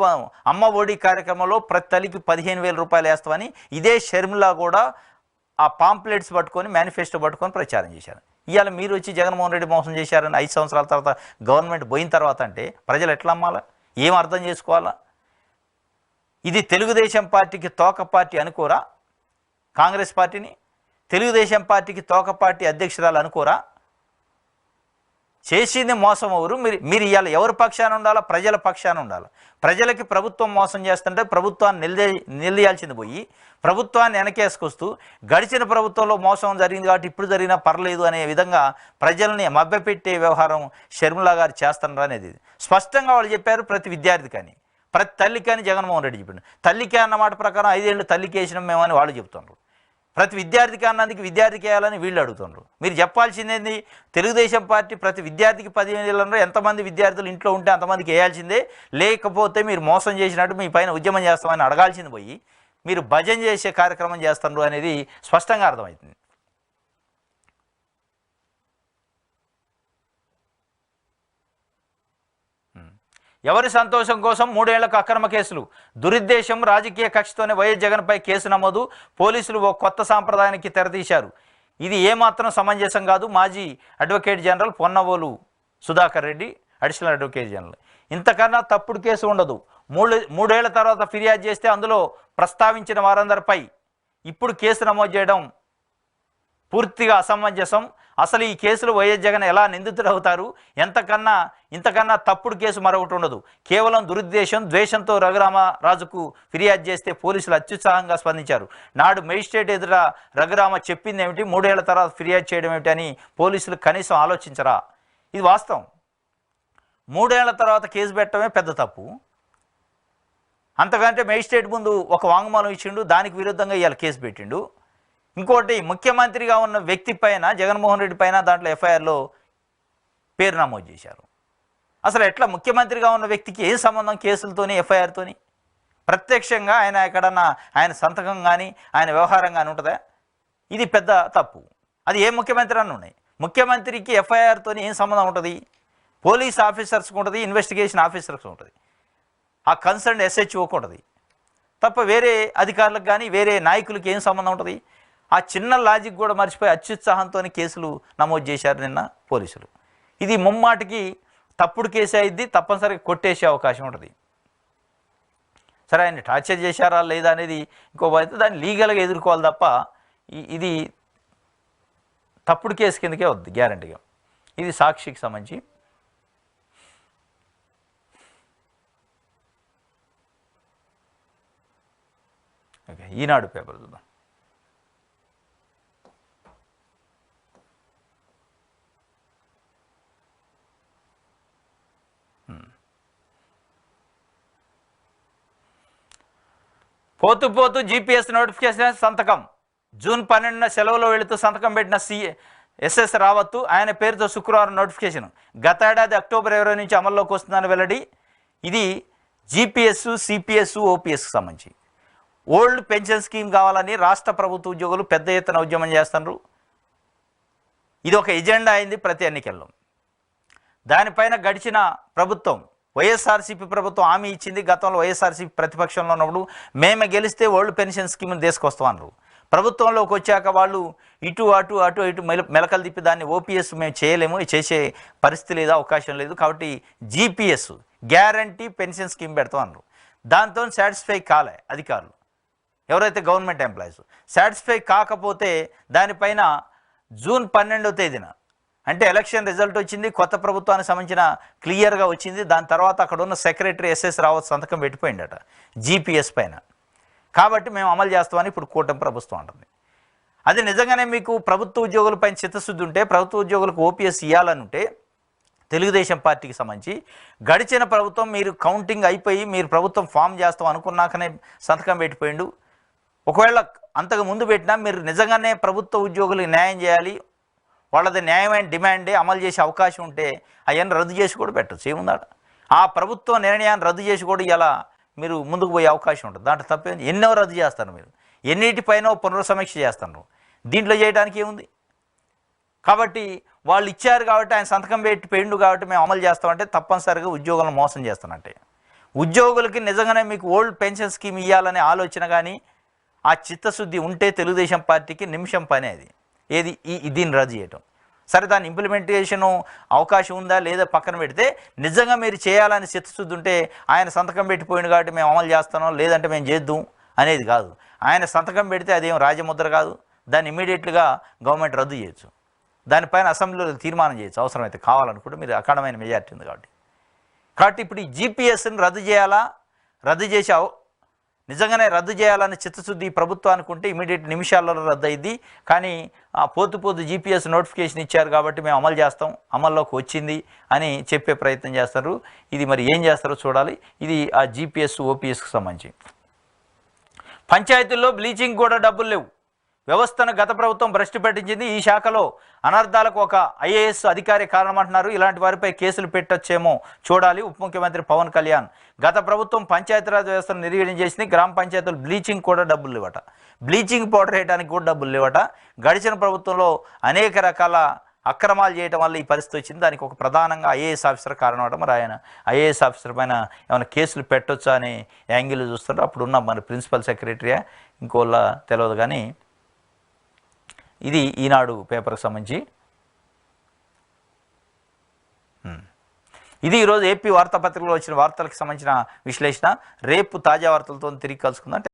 అమ్మ ఒడి కార్యక్రమంలో ప్రతి తల్లికి 15,000 రూపాయలు వేస్తామని ఇదే షర్మిల కూడా ఆ పాంప్లెట్స్ పట్టుకొని, మేనిఫెస్టో పట్టుకొని ప్రచారం చేశారు. ఇవాళ మీరు వచ్చి జగన్మోహన్ రెడ్డి మోసం చేశారని 5 సంవత్సరాల తర్వాత గవర్నమెంట్ పోయిన తర్వాత అంటే ప్రజలు ఎట్లా అమ్మాలా? ఏం అర్థం చేసుకోవాలా? ఇది తెలుగుదేశం పార్టీకి తోక పార్టీ అనుకోరా? కాంగ్రెస్ పార్టీని తెలుగుదేశం పార్టీకి తోక పార్టీ అధ్యక్షురాలు అనుకోరా? చేసింది మోసం ఎవరు? మీరు ఇవాళ ఎవరి పక్షాన ఉండాలా? ప్రజల పక్షాన ఉండాలి. ప్రజలకి ప్రభుత్వం మోసం చేస్తుంటే ప్రభుత్వాన్ని నిలదీయాల్సింది పోయి ప్రభుత్వాన్ని వెనకేసుకొస్తూ గడిచిన ప్రభుత్వంలో మోసం జరిగింది కాబట్టి ఇప్పుడు జరిగినా పర్లేదు అనే విధంగా ప్రజల్ని మభ్యపెట్టే వ్యవహారం షర్మిల గారు చేస్తున్నారు అనేది స్పష్టంగా వాళ్ళు చెప్పారు. ప్రతి విద్యార్థి కానీ, ప్రతి తల్లికి అని జగన్మోహన్ రెడ్డి చెప్పిండు. తల్లికి అన్న మాట ప్రకారం 5 ఏళ్ళు తల్లికి వేసినాం మేమని వాళ్ళు చెప్తున్నారు. ప్రతి విద్యార్థికి అన్నందుకు విద్యార్థికి వేయాలని వీళ్ళు అడుగుతున్నారు. మీరు చెప్పాల్సిందేంది? తెలుగుదేశం పార్టీ ప్రతి విద్యార్థికి 15,000 ఎంతమంది విద్యార్థులు ఇంట్లో ఉంటే అంతమందికి వేయాల్సిందే, లేకపోతే మీరు మోసం చేసినట్టు మీ పైన ఉద్యమం చేస్తామని అడగాల్సింది పోయి మీరు భజన చేసే కార్యక్రమం చేస్తున్నారు అనేది స్పష్టంగా అర్థమవుతుంది. ఎవరి సంతోషం కోసం 3 ఏళ్లకు అక్రమ కేసులు, దురుద్దేశం, రాజకీయ కక్షతోనే వైఎస్ జగన్పై కేసు నమోదు. పోలీసులు ఓ కొత్త సాంప్రదాయానికి తెరతీశారు. ఇది ఏమాత్రం సమంజసం కాదు. మాజీ advocate general Ponnavolu Sudhakar Reddy, additional advocate general. ఇంతకన్నా తప్పుడు కేసు ఉండదు. మూడేళ్ల తర్వాత ఫిర్యాదు చేస్తే అందులో ప్రస్తావించిన వారందరిపై ఇప్పుడు కేసు నమోదు చేయడం పూర్తిగా అసమంజసం. అసలు ఈ కేసులో వైఎస్ జగన్ ఎలా నిందితుడు అవుతారు? ఇంతకన్నా తప్పుడు కేసు మరొకటి ఉండదు. కేవలం దురుద్దేశం, ద్వేషంతో రఘురామరాజుకు ఫిర్యాదు చేస్తే పోలీసులు అత్యుత్సాహంగా స్పందించారు. నాడు మేజిస్ట్రేట్ ఎదుట రఘురామ చెప్పింది ఏమిటి, 3 ఏళ్ల తర్వాత ఫిర్యాదు చేయడం ఏమిటి అని పోలీసులు కనీసం ఆలోచించరా? ఇది వాస్తవం. 3 ఏళ్ల తర్వాత కేసు పెట్టడమే పెద్ద తప్పు. అంతకంటే మేజిస్ట్రేట్ ముందు ఒక వాంగ్మూలం ఇచ్చిండు, దానికి విరుద్ధంగా ఇవాళ కేసు పెట్టిండు. ఇంకోటి, ముఖ్యమంత్రిగా ఉన్న వ్యక్తి పైన, జగన్మోహన్ రెడ్డి పైన దాంట్లో ఎఫ్ఐఆర్లో పేరు నమోదు చేశారు. అసలు ఎట్లా ముఖ్యమంత్రిగా ఉన్న వ్యక్తికి ఏం సంబంధం కేసులతోని, ఎఫ్ఐఆర్తోని? ప్రత్యక్షంగా ఎక్కడన్నా ఆయన సంతకం కానీ ఆయన వ్యవహారం కానీ ఉంటుందా? ఇది పెద్ద తప్పు. అది ఏ ముఖ్యమంత్రి అని ఉన్నాయి. ముఖ్యమంత్రికి ఎఫ్ఐఆర్తోని ఏం సంబంధం ఉంటుంది? పోలీస్ ఆఫీసర్స్కి ఉంటుంది, ఇన్వెస్టిగేషన్ ఆఫీసర్స్కి ఉంటుంది, ఆ కన్సర్న్ ఎస్హెచ్ఓకి ఉంటుంది తప్ప వేరే అధికారులకు కానీ వేరే నాయకులకి ఏం సంబంధం ఉంటుంది? ఆ చిన్న లాజిక్ కూడా మర్చిపోయి అత్యుత్సాహంతో కేసులు నమోదు చేశారు నిన్న పోలీసులు. ఇది ముమ్మాటికి తప్పుడు కేసు అయింది, తప్పనిసరిగా కొట్టేసే అవకాశం ఉంటుంది. సరే, ఆయన టార్చర్ చేశారా లేదా అనేది ఇంకో అయితే దాన్ని లీగల్గా ఎదుర్కోవాలి తప్ప ఇది తప్పుడు కేసు కిందకే వద్దు గ్యారంటీగా. ఇది సాక్షికి సంబంధించి. ఓకే, ఈనాడు పేపర్ చూద్దాం. పోతూ జీపీఎస్ నోటిఫికేషన్ సంతకం. జూన్ 12న సెలవులో వెళుతూ సంతకం పెట్టిన ఎస్ఎస్ రావత్తు ఆయన పేరుతో శుక్రవారం నోటిఫికేషన్ గత ఏడాది అక్టోబర్ 20 నుంచి అమల్లోకి వస్తుందని వెల్లడి. ఇది జీపీఎస్, సిపిఎస్, ఓపీఎస్కి సంబంధించి ఓల్డ్ పెన్షన్ స్కీమ్ కావాలని రాష్ట్ర ప్రభుత్వ ఉద్యోగులు పెద్ద ఎత్తున ఉద్యమం చేస్తున్నారు. ఇది ఒక ఎజెండా అయింది ప్రతి ఎన్నికల్లో. దానిపైన గడిచిన ప్రభుత్వం, వైఎస్ఆర్సీపీ ప్రభుత్వం హామీ ఇచ్చింది. గతంలో వైఎస్ఆర్సీపీ ప్రతిపక్షంలో ఉన్నప్పుడు మేమే గెలిస్తే ఓల్డ్ పెన్షన్ స్కీమ్ని తీసుకొస్తామన్నారు. ప్రభుత్వంలోకి వచ్చాక వాళ్ళు ఇటు మెలకలు తిప్పి దాన్ని ఓపీఎస్ మేము చేయలేము, చేసే పరిస్థితి లేదు, అవకాశం లేదు, కాబట్టి జీపీఎస్ గ్యారంటీ పెన్షన్ స్కీమ్ పెడతాం అన్నారు. దాంతో సాటిస్ఫై కాలే అధికారులు, ఎవరైతే గవర్నమెంట్ ఎంప్లాయీస్. సాటిస్ఫై కాకపోతే దానిపైన జూన్ 12వ తేదీన అంటే ఎలక్షన్ రిజల్ట్ వచ్చింది, కొత్త ప్రభుత్వానికి సంబంధించిన క్లియర్గా వచ్చింది. దాని తర్వాత అక్కడ ఉన్న సెక్రటరీ ఎస్ఎస్ రావత్ సంతకం పెట్టిపోయిందట జీపీఎస్ పైన. కాబట్టి మేము అమలు చేస్తామని ఇప్పుడు కూటమి ప్రభుత్వం అంటుంది. అది నిజంగానే మీకు ప్రభుత్వ ఉద్యోగులపైన చిత్తశుద్ధి ఉంటే, ప్రభుత్వ ఉద్యోగులకు ఓపీఎస్ ఇవ్వాలని ఉంటే, తెలుగుదేశం పార్టీకి సంబంధించి గడిచిన ప్రభుత్వం మీరు కౌంటింగ్ అయిపోయి మీరు ప్రభుత్వం ఫామ్ చేస్తాం అనుకున్నాకనే సంతకం పెట్టిపోయిండు. ఒకవేళ అంతకు ముందు పెట్టినా మీరు నిజంగానే ప్రభుత్వ ఉద్యోగులకు న్యాయం చేయాలి, వాళ్ళది న్యాయమైన డిమాండే అమలు చేసే అవకాశం ఉంటే అవన్నీ రద్దు చేసి కూడా పెట్టచ్చు. ఏముందాడ ఆ ప్రభుత్వ నిర్ణయాన్ని రద్దు చేసి కూడా ఇలా మీరు ముందుకు పోయే అవకాశం ఉంటుంది. దాంట్లో తప్పేంది? ఎన్నో రద్దు చేస్తారు మీరు, ఎన్నిటిపైన పునర్సమీక్ష చేస్తారు. దీంట్లో చేయడానికి ఏముంది? కాబట్టి వాళ్ళు ఇచ్చారు కాబట్టి ఆయన సంతకం పెట్టి పెండు కాబట్టి మేము అమలు చేస్తామంటే తప్పనిసరిగా ఉద్యోగులను మోసం చేస్తానంటే. ఉద్యోగులకి నిజంగానే మీకు ఓల్డ్ పెన్షన్ స్కీమ్ ఇవ్వాలనే ఆలోచన కానీ ఆ చిత్తశుద్ధి ఉంటే తెలుగుదేశం పార్టీకి నిమిషం పని అది. ఏది దీన్ని రద్దు చేయటం. సరే, దాని ఇంప్లిమెంటేషను అవకాశం ఉందా లేదా పక్కన పెడితే, నిజంగా మీరు చేయాలని చిత్తశుద్ధి ఉంటే ఆయన సంతకం పెట్టిపోయింది కాబట్టి మేము అమలు చేస్తాం, లేదంటే మేము చేద్దాం అనేది కాదు. ఆయన సంతకం పెడితే అదేం రాజముద్ర కాదు, దాన్ని ఇమీడియట్గా గవర్నమెంట్ రద్దు చేయొచ్చు. దానిపైన అసెంబ్లీలో తీర్మానం చేయొచ్చు అవసరమైతే, కావాలనుకుంటే. మీరు అఖండమైన మెజార్టీ ఉంది కాబట్టి ఇప్పుడు ఈ జీపీఎస్ని రద్దు చేయాలా, రద్దు చేసావు నిజంగానే రద్దు చేయాలని చిత్తశుద్ధి ప్రభుత్వానికి ఉంటే ఇమీడియట్ నిమిషాలలో రద్దు అయింది. కానీ పోతు జీపీఎస్ నోటిఫికేషన్ ఇచ్చారు కాబట్టి మేము అమలు చేస్తాం, అమల్లోకి వచ్చింది అని చెప్పే ప్రయత్నం చేస్తారు. ఇది మరి ఏం చేస్తారో చూడాలి. ఇది ఆ జీపీఎస్, ఓపీఎస్కి సంబంధించి. పంచాయతీల్లో బ్లీచింగ్ కూడా డబ్బులు లేవు. వ్యవస్థను గత ప్రభుత్వం భ్రష్టు పట్టించింది. ఈ శాఖలో అనర్థాలకు ఒక ఐఏఎస్ అధికారి కారణమంటున్నారు. ఇలాంటి వారిపై కేసులు పెట్టొచ్చేమో చూడాలి. ఉప ముఖ్యమంత్రి పవన్ కళ్యాణ్. గత ప్రభుత్వం పంచాయతీరాజ్ వ్యవస్థను నిర్వీర్యం చేసింది. గ్రామ పంచాయతీలు బ్లీచింగ్ కూడా డబ్బులు లేవట, బ్లీచింగ్ పౌడర్ వేయడానికి కూడా డబ్బులు లేవట. గడిచిన ప్రభుత్వంలో అనేక రకాల అక్రమాలు చేయడం వల్ల ఈ పరిస్థితి వచ్చింది. దానికి ఒక ప్రధానంగా ఐఏఎస్ ఆఫీసర్ కారణం అవడం. మరి ఆయన ఐఏఎస్ ఆఫీసర్ పైన ఏమైనా కేసులు పెట్టొచ్చా అనే యాంగిల్ చూస్తుంటే అప్పుడున్న మన ప్రిన్సిపల్ సెక్రటరీయా ఇంకోళ్ళ తెలియదు. కానీ ఇది ఈనాడు పేపర్కి సంబంధించి. ఇది ఈరోజు ఏపీ వార్తాపత్రికలో వచ్చిన వార్తలకు సంబంధించిన విశ్లేషణ. రేపు తాజా వార్తలతో తిరిగి కలుసుకుందాం.